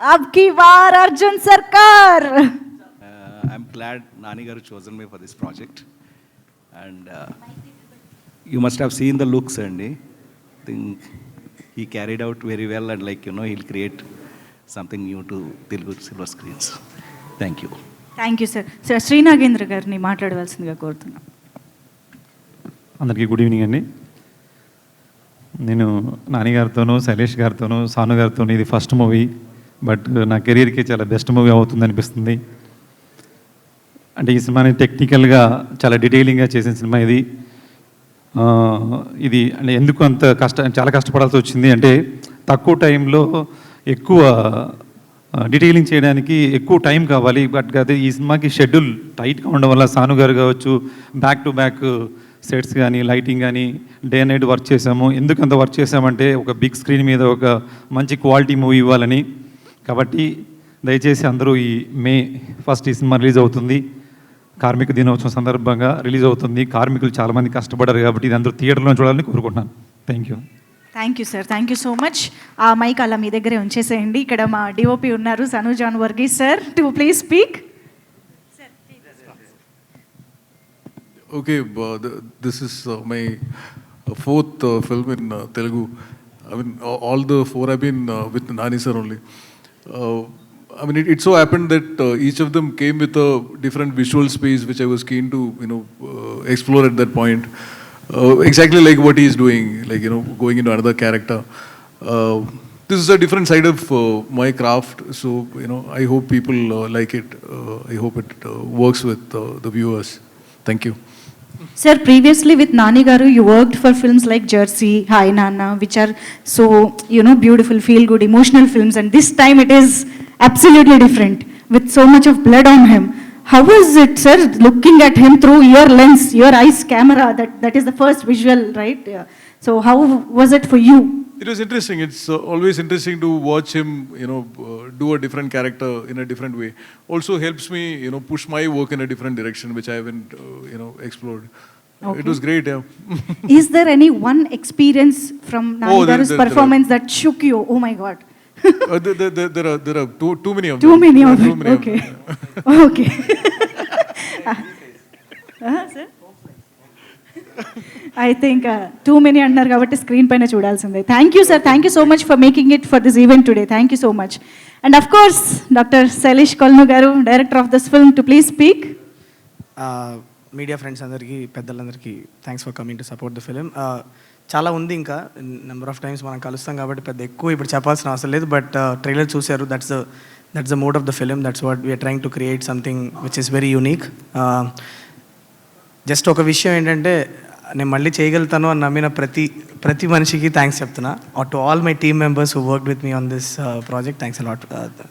अब की बार अर्जुन सरकार. I'm glad Nani garu chosen me for this project, and you must have seen the looks, and I think he carried out very well, and he'll create something new to Telugu silver screens. Thank you. Thank you sir. Sir Srinagendra గారిని మాట్లాడవలసిందిగా కోరుతున్నాం. అందరికీ good evening అండి. నేను నాని గారితోనూ శైలేష్ గారితోనూ సాను గారితోనూ ఇది first movie, but నా కెరీర్కి చాలా best movie అవుతుంది అనిపిస్తుంది. అంటే ఈ సినిమాని టెక్నికల్గా చాలా డీటెయిలింగ్గా చేసిన సినిమా ఇది. ఇది అంటే ఎందుకు అంత చాలా కష్టపడాల్సి వచ్చింది అంటే తక్కువ టైంలో ఎక్కువ డీటెయిలింగ్ చేయడానికి ఎక్కువ టైం కావాలి. బట్ అదే ఈ సినిమాకి షెడ్యూల్ టైట్గా ఉండడం వల్ల సాను గారు కావచ్చు, బ్యాక్ టు బ్యాక్ సెట్స్ కానీ లైటింగ్ కానీ డే అండ్ నైట్ వర్క్ చేసాము. ఎందుకు అంత వర్క్ చేసామంటే ఒక బిగ్ స్క్రీన్ మీద ఒక మంచి క్వాలిటీ మూవీ ఇవ్వాలని. కాబట్టి దయచేసి అందరూ ఈ మే 1 ఈ సినిమా రిలీజ్ అవుతుంది. కార్మిక దినోత్సవం సందర్భంగా రిలీజ్ అవుతుంది. కార్మికులు చాలామంది కష్టపడ్డారు కాబట్టి ఇది అందరూ థియేటర్లో చూడాలని కోరుకుంటున్నాను. Thank you sir. Thank you so much. ఆ మైక్ అలా మీ దగ్గరే ఉంచేసేయండి. ఇక్కడ మా డిఓపి ఉన్నారు Sanu John Varghese sir, to please speak. Okay, this is my fourth film in Telugu. I mean, all the four have been with Nani sir only. I mean, it so happened that each of them came with a different visual space, which I was keen to, explore at that point. Exactly like what he is doing, going into another character. This is a different side of my craft, so, I hope people like it. I hope it works with the viewers. Thank you. Sir, previously with Nani Garu, you worked for films like Jersey, Hi Nana, which are so, beautiful, feel-good, emotional films. And this time it is absolutely different, with so much of blood on him. How was it, sir, looking at him through your lens, your eyes camera, that is the first visual, right? Yeah. So how was it for you? It was interesting. It's always interesting to watch him, do a different character in a different way. Also helps me, push my work in a different direction, which I haven't, explored. Okay. It was great, yeah. Is there any one experience from Nani Garu's performance that shook you? Oh my God. There are too many of them. Too many of them. Okay. Okay. Sir? I think too many అంటున్నారు కాబట్టి screen పైన చూడాల్సిందే. Thank you sir. Thank you so much for making it for this event today. Thank you so much. And of course doctor Sailesh Kolanu గారు, director of this film, to please speak. Media friends అందరికీ, పెద్దలందరికీ thanks for coming to support the film. చాలా ఉంది, ఇంకా number of times మనం కలుస్తాం కాబట్టి పెద్ద ఎక్కువ ఇప్పుడు చెప్పాల్సిన అవసరం లేదు. బట్ ట్రైలర్ చూశారు, that's the mode of the film. That's what we are trying to create something which is very unique. Just ఒక విషయం ఏంటంటే, నేను మళ్ళీ చేయగలుగుతాను అని నమ్మిన ప్రతి మనిషికి థ్యాంక్స్ చెప్తున్నా. To all my team members who worked with me on this project, thanks a lot.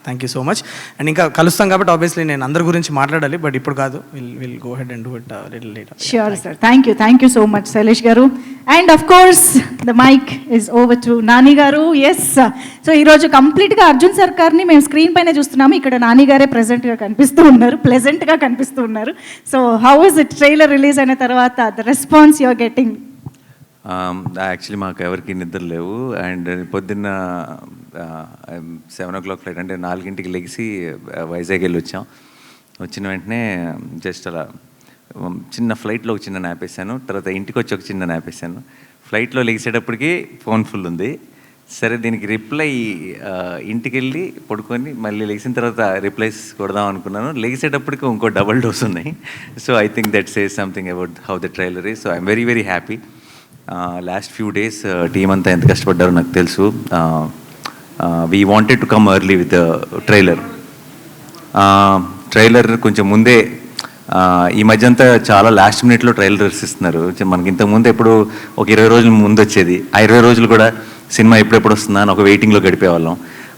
Thank you so much. And ఇంకా కలుస్తాం కాబట్టి ఆబ్వియస్లీ నేను అందరి గురించి మాట్లాడాలి, బట్ ఇప్పుడు కాదు. Will go head and do it little later. Sure, sir. Thank you so much, Shailesh garu. And of course, the mic is over to Nani garu. Yes. So ee roju complete ga Arjun Sarkar ni మేము screen పైన చూస్తున్నాము. ఇక్కడ నాని గారే present గా కనిపిస్తూ ఉన్నారు, pleasant గా కనిపిస్తూ ఉన్నారు. So how is it, trailer release అయిన తర్వాత the response you are getting? Actually మాకు ఎవరికి నిద్ర లేవు. అండ్ పొద్దున్న 7 o'clock ఫ్లైట్, అంటే 4 లెగిసి వైజాగ్ వెళ్ళి వచ్చాం. వచ్చిన వెంటనే జస్ట్ అలా చిన్న ఫ్లైట్లో ఒక చిన్న నాప్ వేసాను. తర్వాత ఇంటికి వచ్చి ఒక చిన్న నాప్ వేసాను. ఫ్లైట్లో లెగిసేటప్పటికి ఫోన్ ఫుల్ ఉంది. సరే దీనికి రిప్లై ఇంటికి వెళ్ళి పడుకొని మళ్ళీ లెగిసిన తర్వాత రిప్లైస్ కొడదాం అనుకున్నాను. లెగిసేటప్పటికి ఇంకో డబల్ డోస్ ఉన్నాయి. So I think that says something about how the trailer is. So I'm very very happy. Last few days team అంతా ఎంత కష్టపడ్డారో నాకు తెలుసు. We wanted to come early with trailer. Trailer కొంచెం ముందే, ఈ మధ్య అంతా చాలా లాస్ట్ మినిట్లో ట్రైలర్స్ ఇస్తున్నారు. మనకి ఇంతకుముందు ఎప్పుడు ఒక 20 రోజుల ముందు వచ్చేది. ఆ 20 రోజులు కూడా సినిమా ఎప్పుడెప్పుడు వస్తుందా అని ఒక వెయిటింగ్లో గడిపేవాళ్ళం.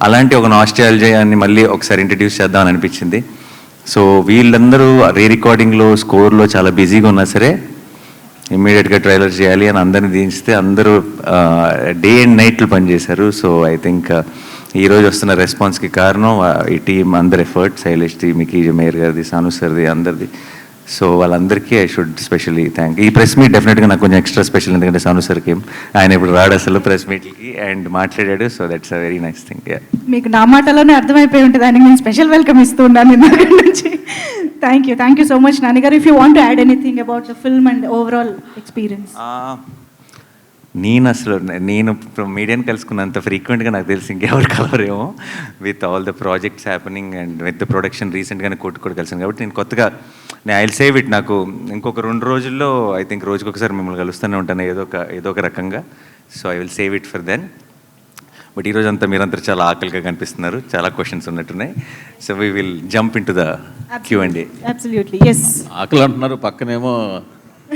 అలాంటి ఒక నాస్టాల్జియాని మళ్ళీ ఒకసారి ఇంట్రడ్యూస్ చేద్దామని అనిపించింది. సో వీళ్ళందరూ రీ రికార్డింగ్లో, స్కోర్లో చాలా బిజీగా ఉన్నా సరే ఇమ్మీడియట్గా ట్రైలర్ చేయాలి అని అందరినీ దించితే అందరూ డే అండ్ నైట్లు పనిచేశారు. సో ఐ థింక్ ఈరోజు వస్తున్న రెస్పాన్స్కి కారణం ఈ టీం అందరి effort, Shailesh team, Mickey mayor గారిది, సాను సార్ది, అందరిది. సో వాళ్ళందరికీ ఐ షుడ్ స్పెషల్లీ థ్యాంక్. ఈ ప్రెస్ మీట్ డెఫినెట్గా నాకు కొంచెం ఎక్స్ట్రా స్పెషల్, ఎందుకంటే సాను సార్కి ఆయన ఇప్పుడు రాడు అసలు ప్రెస్ మీట్కి అండ్ మాట్లాడాడు. So that's a very nice thing. మీకు నా మాటలోనే అర్థమైపోయి ఉంటుంది, దానికి నేను స్పెషల్ వెల్కమ్ ఇస్తూ ఉన్నాను నిన్న నుంచి. Thank you so much Nani గారు. If you want to add anything about the film and overall experience. నేను మీడియాని కలుసుకున్నంత ఫ్రీక్వెంట్గా నాకు తెలిసి ఇంకెవరు కలవరేమో, with all the projects happening and with the production రీసెంట్గానే కూడా కలిసాను కాబట్టి నేను కొత్తగా ఐ విల్ సేవ్ ఇట్. నాకు ఇంకొక 2 రోజుల్లో ఐ థింక్ రోజుకొకసారి మిమ్మల్ని కలుస్తూనే ఉంటాను ఏదో ఒక రకంగా. So I will save it for then. But ఈరోజు అంతా మీరంతా చాలా ఆకలిగా కనిపిస్తున్నారు, చాలా క్వశ్చన్స్ ఉన్నట్టున్నాయి. So we will jump in to the Q&A. Absolutely yes. ఆకలి అంటున్నారు, పక్కనేమో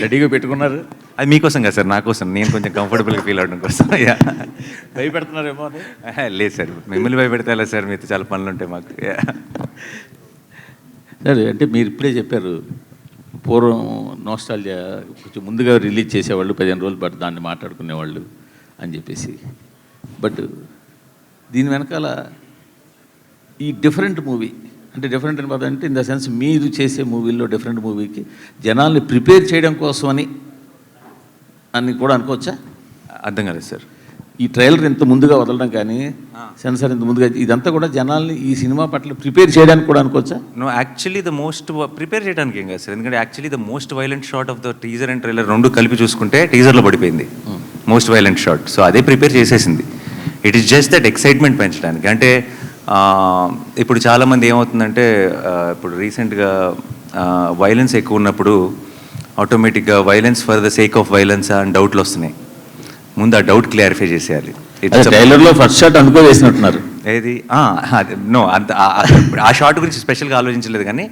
రెడీగా పెట్టుకున్నారు. అది మీకోసం కదా సార్, నా కోసం, నేను కొంచెం కంఫర్టబుల్గా ఫీల్ అవడం కోసం. భయపెడుతున్నారేమో అని. లేదు సార్, మిమ్మల్ని భయపెడతా సార్, మీతో చాలా పనులు ఉంటాయి మాకు. సరే, అంటే మీరు ఇప్పుడే చెప్పారు పూర్వం నోస్టాల్జియా కొంచెం ముందుగా రిలీజ్ చేసేవాళ్ళు, 15 రోజులు బట్ దాన్ని మాట్లాడుకునేవాళ్ళు అని చెప్పేసి. బట్ దీని వెనకాల ఈ డిఫరెంట్ మూవీ అంటే డిఫరెంట్ అంటే ఇన్ ద సెన్స్ మీరు చేసే మూవీల్లో డిఫరెంట్ మూవీకి జనాల్ని ప్రిపేర్ చేయడం కోసం అని కూడా అనుకోవచ్చా? అర్థం కాలేదు సార్. ఈ ట్రైలర్ ఇంత ముందుగా వదలడం కానీ సెన్సార్ ఇంత ముందుగా ఇదంతా కూడా జనాల్ని ఈ సినిమా పట్ల ప్రిపేర్ చేయడానికి కూడా అనుకోవచ్చా? No, actually the most prepare చేయడానికి ఏం కాదు సార్, ఎందుకంటే actually the most violent shot of the teaser and trailer రెండు కలిపి చూసుకుంటే టీజర్లో పడిపోయింది మోస్ట్ వైలెంట్ షాట్. సో అదే ప్రిపేర్ చేసేసింది. It is just that excitement పెంచడానికి. అంటే ఇప్పుడు చాలామంది ఏమవుతుందంటే ఇప్పుడు రీసెంట్గా వైలెన్స్ ఎక్కువ ఉన్నప్పుడు ఆటోమేటిక్గా violence for the sake of violence అని డౌట్లు వస్తున్నాయి. ముందు ఆ డౌట్ క్లారిఫై చేసేయాలి. ట్రైలర్లో ఫస్ట్ షాట్ అనుకోవేసినట్టున్నారు. ఏది నో, అంత ఆ షాట్ గురించి స్పెషల్గా ఆలోచించలేదు. కానీ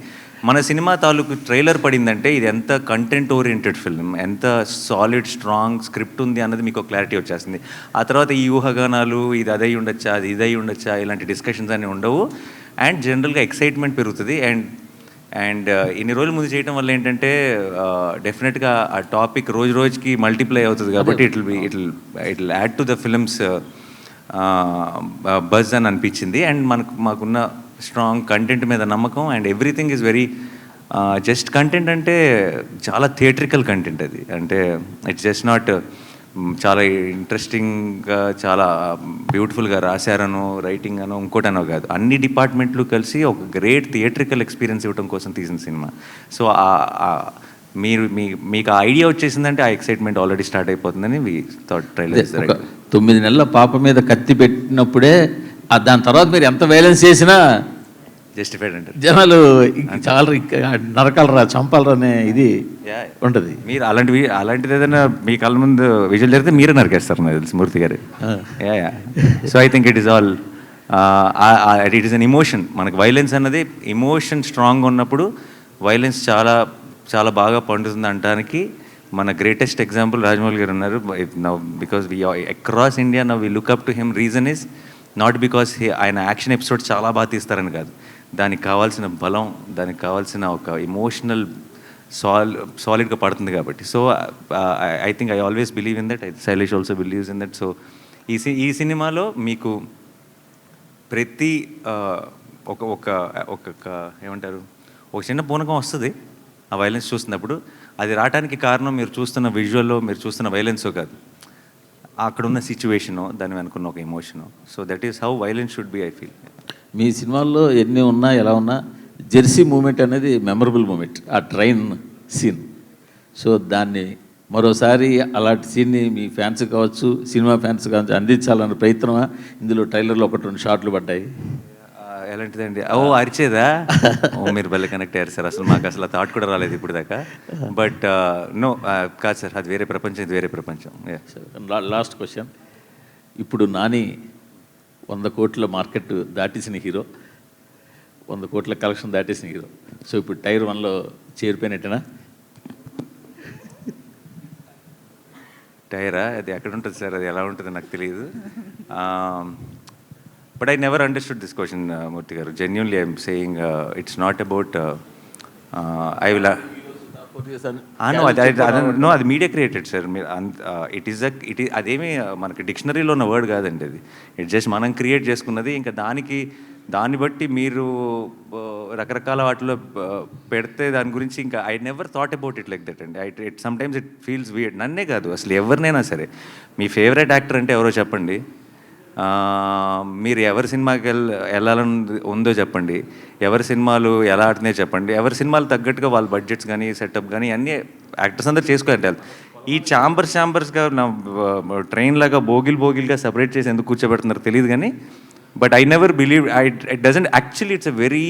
మన సినిమా తాలూకు ట్రైలర్ పడిందంటే ఇది ఎంత కంటెంట్ ఓరియంటెడ్ ఫిల్మ్, ఎంత సాలిడ్ స్ట్రాంగ్ స్క్రిప్ట్ ఉంది అన్నది మీకు క్లారిటీ వచ్చేస్తుంది. ఆ తర్వాత ఈ ఊహాగానాలు ఇది అదై ఉండొచ్చా, అది ఇదై ఉండొచ్చా, ఇలాంటి డిస్కషన్స్ అన్నీ ఉండవు. అండ్ జనరల్గా ఎక్సైట్మెంట్ పెరుగుతుంది. అండ్ ఇన్ని రోజుల ముందు చేయడం వల్ల ఏంటంటే డెఫినెట్గా ఆ టాపిక్ రోజు రోజుకి మల్టిప్లై అవుతుంది కాబట్టి it will add to the films buzz అని అనిపించింది. అండ్ మాకున్న స్ట్రాంగ్ కంటెంట్ మీద నమ్మకం and everything is very just content అంటే చాలా థియేట్రికల్ కంటెంట్ అది. అంటే ఇట్స్ జస్ట్ నాట్ చాలా ఇంట్రెస్టింగ్గా చాలా బ్యూటిఫుల్గా రాశారనో రైటింగ్ అనో ఇంకోటనో కాదు, అన్ని డిపార్ట్మెంట్లు కలిసి ఒక గ్రేట్ థియేట్రికల్ ఎక్స్పీరియన్స్ ఇవ్వడం కోసం తీసిన సినిమా. సో మీకు ఆ ఐడియా వచ్చేసిందంటే ఆ ఎక్సైట్మెంట్ ఆల్రెడీ స్టార్ట్ అయిపోతుందని ట్రైలర్. 9 నెలల పాప మీద కత్తి పెట్టినప్పుడే దాని తర్వాత మీరు ఎంత వైలెన్స్ చేసినా జస్టిఫైడ్ అంటారు జనాలు. చాలా నరకాలరా చంపాలరా అనే ఇది ఉంటుంది. మీరు అలాంటిది ఏదైనా మీ కళ్ళ ముందు విజువల్ జరిగితే మీరే నరికేస్తారు నాకు తెలిసి మూర్తి గారు. So I think it is all it is an emotion. మనకు వైలెన్స్ అన్నది ఎమోషన్ స్ట్రాంగ్ ఉన్నప్పుడు వైలెన్స్ చాలా చాలా బాగా పండుతుంది అనడానికి మన గ్రేటెస్ట్ ఎగ్జాంపుల్ రాజమౌళి గారు ఉన్నారు. Because we across India now we look up to him. Reason is not because ఆయన యాక్షన్ ఎపిసోడ్ చాలా బాగా తీస్తారని కాదు, దానికి కావాల్సిన బలం, దానికి కావాల్సిన ఒక ఎమోషనల్ సాలిడ్గా పడుతుంది కాబట్టి. So I think I always believe in that. Shailesh also believes in that. So ఈ సినిమాలో మీకు ప్రతి ఒక ఏమంటారు ఒక చిన్న పూనకం వస్తుంది ఆ వైలెన్స్ చూస్తున్నప్పుడు. అది రావడానికి కారణం మీరు చూస్తున్న విజువల్లో మీరు చూస్తున్న వైలెన్సో కాదు, అక్కడున్న సిచ్యువేషను, దాని వెనుకున్న ఒక emotion. So that is how violence should be I feel. మీ సినిమాల్లో ఎన్ని ఉన్నా ఎలా ఉన్నా జెర్సీ మూమెంట్ అనేది మెమరబుల్ మూమెంట్, ఆ ట్రైన్ సీన్. సో దాన్ని మరోసారి అలాంటి సీన్ని మీ ఫ్యాన్స్ కావచ్చు, సినిమా ఫ్యాన్స్ కావచ్చు అందించాలన్న ప్రయత్నమా? ఇందులో ట్రైలర్లో 1-2 షాట్లు పడ్డాయి. ఎలాంటిదండి? అరిచేదా? మీరు భలే కనెక్ట్ అయ్యారు సార్. అసలు మాకు అసలు థాట్ కూడా రాలేదు ఇప్పుడు దాకా. బట్ నో కాదు సార్, అది వేరే ప్రపంచం, ఇది వేరే ప్రపంచం. Last question. ఇప్పుడు నాని 100 కోట్ల మార్కెట్ దాటేసిన హీరో, 100 కోట్ల కలెక్షన్ దాటేసిన హీరో. సో ఇప్పుడు టైర్ 1లో చేరిపోయినట్టేనా? టైరా? అది ఎక్కడ ఉంటుంది సార్, అది ఎలా ఉంటుందో నాకు తెలియదు. But I never understood this question, Murthy garu. Genuinely, I'm saying it's not about. I will. No, అది media created sir. It is అదేమి మనకి డిక్షనరీలో ఉన్న వర్డ్ కాదండి అది. ఇట్ జస్ట్ మనం క్రియేట్ చేసుకున్నది. ఇంకా దానికి దాన్ని బట్టి మీరు రకరకాల వాటిలో పెడితే దాని గురించి ఇంకా I never thought about it like that అండి. It sometimes it feels weird. నన్నే కాదు, అసలు ఎవరినైనా సరే, మీ ఫేవరెట్ యాక్టర్ అంటే ఎవరో చెప్పండి, మీరు ఎవరి సినిమాకి వెళ్ళాలని ఉందో చెప్పండి, ఎవరి సినిమాలు ఎలా ఆడుతున్నాయో చెప్పండి, ఎవరి సినిమాలు తగ్గట్టుగా వాళ్ళ బడ్జెట్స్ కానీ సెటప్ కానీ అన్నీ యాక్టర్స్ అందరూ చేసుకోవాలి. ఈ ఛాంబర్స్గా నా ట్రైన్ లాగా బోగిల్గా సపరేట్ చేసి ఎందుకు కూర్చోబెడుతున్నారు తెలియదు కానీ, but I never believe it doesn't actually it's a very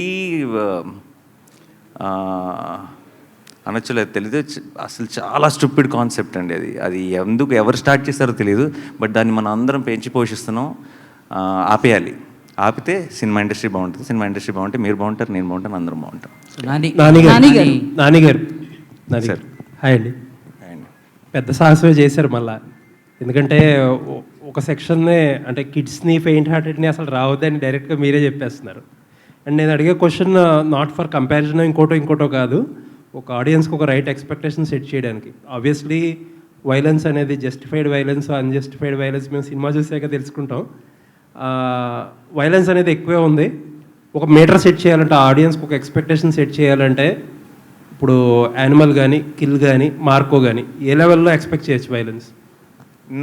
అనొచ్చులేదు తెలీదు, అసలు చాలా స్టూపిడ్ కాన్సెప్ట్ అండి అది. అది ఎందుకు ఎవరు స్టార్ట్ చేస్తారో తెలియదు, బట్ దాన్ని మనం అందరం పెంచి పోషిస్తున్నాం. ఆపేయాలి. ఆపితే సినిమా ఇండస్ట్రీ బాగుంటుంది, సినిమా ఇండస్ట్రీ బాగుంటే మీరు బాగుంటారు, నేను బాగుంటాను, అందరం బాగుంటాం. నానిగారు హాయ్ అండి. పెద్ద సాహసమే చేశారు మళ్ళా, ఎందుకంటే ఒక సెక్షన్నే అంటే కిడ్స్ని ఫెయింట్ హార్టెడ్ని అసలు రావద్దని డైరెక్ట్గా మీరే చెప్పేస్తున్నారు. అండ్ నేను అడిగే క్వశ్చన్ నాట్ ఫర్ కంపారిజన్ ఇంకోటో కాదు, ఒక ఆడియన్స్కి ఒక రైట్ ఎక్స్పెక్టేషన్ సెట్ చేయడానికి. ఆబ్వియస్లీ వైలెన్స్ అనేది జస్టిఫైడ్ వైలెన్స్ అన్జస్టిఫైడ్ వైలెన్స్ మేము సినిమా చూసాక తెలుసుకుంటాం. వైలెన్స్ అనేది ఎక్కువే ఉంది. ఒక మీటర్ సెట్ చేయాలంటే ఆడియన్స్కి ఒక ఎక్స్పెక్టేషన్ సెట్ చేయాలంటే ఇప్పుడు యానిమల్ కానీ కిల్ కానీ మార్కో కానీ ఏ లెవెల్లో ఎక్స్పెక్ట్ చేయొచ్చు violence?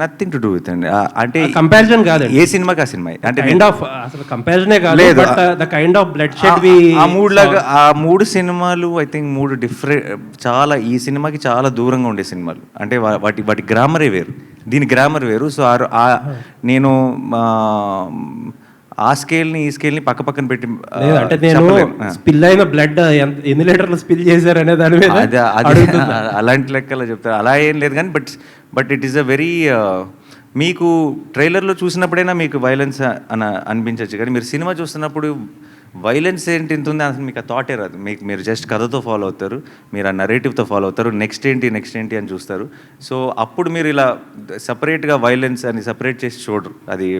Nothing to do with అండి. అంటే కంపారిజన్ కాదు, ఏ సినిమాకి ఆ సినిమా అంటే కైండ్ ఆఫ్ అసలు కంపారిజనే కాదు, but the kind of blood shed ఆ మూడు సినిమాలు ఐ థింక్ మూడు డిఫరెంట్, చాలా ఈ సినిమాకి చాలా దూరంగా ఉండే సినిమాలు. అంటే వాటి గ్రామరే వేరు, దీని గ్రామర్ వేరు. సో నేను ఆ స్కేల్ని ఈ స్కేల్ని పక్క పక్కన పెట్టి అంటే నేను స్పిల్ అయిన బ్లడ్ ఎన్ని లీటర్లు స్పిల్ చేశారు అనే దాని మీద అలాంటి లెక్కలో చెప్తారు. అలా ఏం లేదు కానీ but it is a very, మీకు ట్రైలర్లో చూసినప్పుడైనా మీకు వైలెన్స్ అనిపించవచ్చు, కానీ మీరు సినిమా చూస్తున్నప్పుడు వైలెన్స్ ఏంటి ఇంత ఉంది అసలు మీకు ఆ థాటే రాదు. మీరు జస్ట్ కథతో ఫాలో అవుతారు, మీరు ఆ నరేటివ్తో ఫాలో అవుతారు, నెక్స్ట్ ఏంటి అని చూస్తారు. సో అప్పుడు మీరు ఇలా సపరేట్గా వైలెన్స్ అని సపరేట్ చేసి చూడరు. అది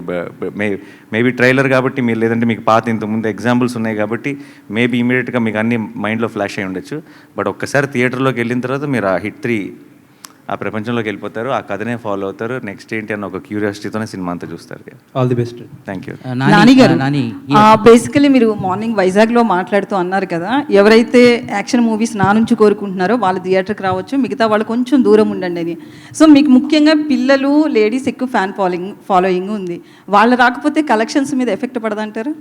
మేబీ ట్రైలర్ కాబట్టి మీరు, లేదంటే మీకు పాత ఇంతకుముందు ఎగ్జాంపుల్స్ ఉన్నాయి కాబట్టి మేబీ ఇమీడియట్గా మీకు అన్ని మైండ్లో ఫ్లాష్ అయి ఉండొచ్చు. బట్ ఒక్కసారి థియేటర్లోకి వెళ్ళిన తర్వాత మీరు ఆ హిట్ 3 ఆ ప్రపంచంలోకి వెళ్ళిపోతారు, ఆ కథనే ఫాలో అవుతారు, నెక్స్ట్ ఏంటి అన్న ఒక క్యూరియాసిటీతోనే సినిమా అంతా చూస్తారు. All the best. Thank you. Basically మీరు మార్నింగ్ వైజాగ్లో మాట్లాడుతూ అన్నారు కదా, ఎవరైతే యాక్షన్ మూవీస్ నా నుంచి కోరుకుంటున్నారో వాళ్ళు థియేటర్కి రావచ్చు, మిగతా వాళ్ళు కొంచెం దూరం ఉండండి అని. సో మీకు ముఖ్యంగా పిల్లలు, లేడీస్ ఎక్కువ ఫ్యాన్ ఫాలోయింగ్ ఉంది, వాళ్ళు రాకపోతే కలెక్షన్స్ మీద ఎఫెక్ట్ పడదంటారు?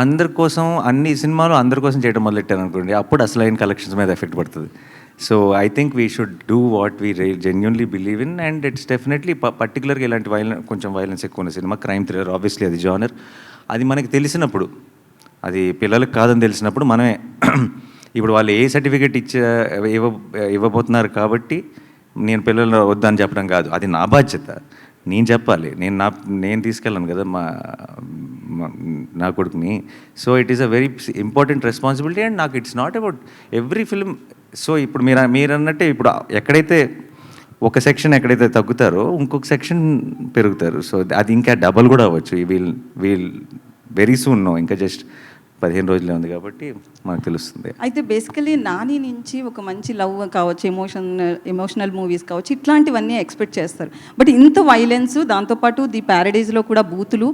అందరి కోసం అన్ని సినిమాలు అందరి కోసం చేయడం మొదలెట్టారు అనుకోండి, అప్పుడు అసలైన కలెక్షన్స్ మీద ఎఫెక్ట్ పడుతుంది. So I think we should do what we genuinely believe in, and it's definitely పర్టికులర్గా ఇలాంటి కొంచెం వైలెన్స్ ఎక్కువ ఉన్న సినిమా, క్రైమ్ థ్రిల్లర్, ఆబ్వియస్లీ అది జానర్. అది మనకి తెలిసినప్పుడు, అది పిల్లలకు కాదని తెలిసినప్పుడు మనమే ఇప్పుడు వాళ్ళు ఏ సర్టిఫికేట్ ఇవ్వబోతున్నారు కాబట్టి నేను పిల్లలు వద్దని చెప్పడం కాదు, అది నా బాధ్యత, నేను చెప్పాలి, నేను తీసుకెళ్ళాను కదా నా కొడుకుని. So it is a very important responsibility, and నాకు it's not about every film. So ఇప్పుడు మీరు అన్నట్టే, ఇప్పుడు ఎక్కడైతే ఒక సెక్షన్ ఎక్కడైతే తగ్గుతారో ఇంకొక సెక్షన్ పెరుగుతారు. సో అది ఇంకా డబల్ కూడా అవ్వచ్చు. వీల్ వెరీ సూన్ నో, ఇంకా జస్ట్ 15 రోజులే ఉంది కాబట్టి మనకు తెలుస్తుంది. అయితే బేసికలీ నాని నుంచి ఒక మంచి లవ్ కావచ్చు, ఎమోషనల్ మూవీస్ కావచ్చు, ఇట్లాంటివన్నీ ఎక్స్పెక్ట్ చేస్తారు. బట్ ఇంత వైలెన్స్, దాంతోపాటు ది ప్యారడైజ్లో కూడా బూతులు,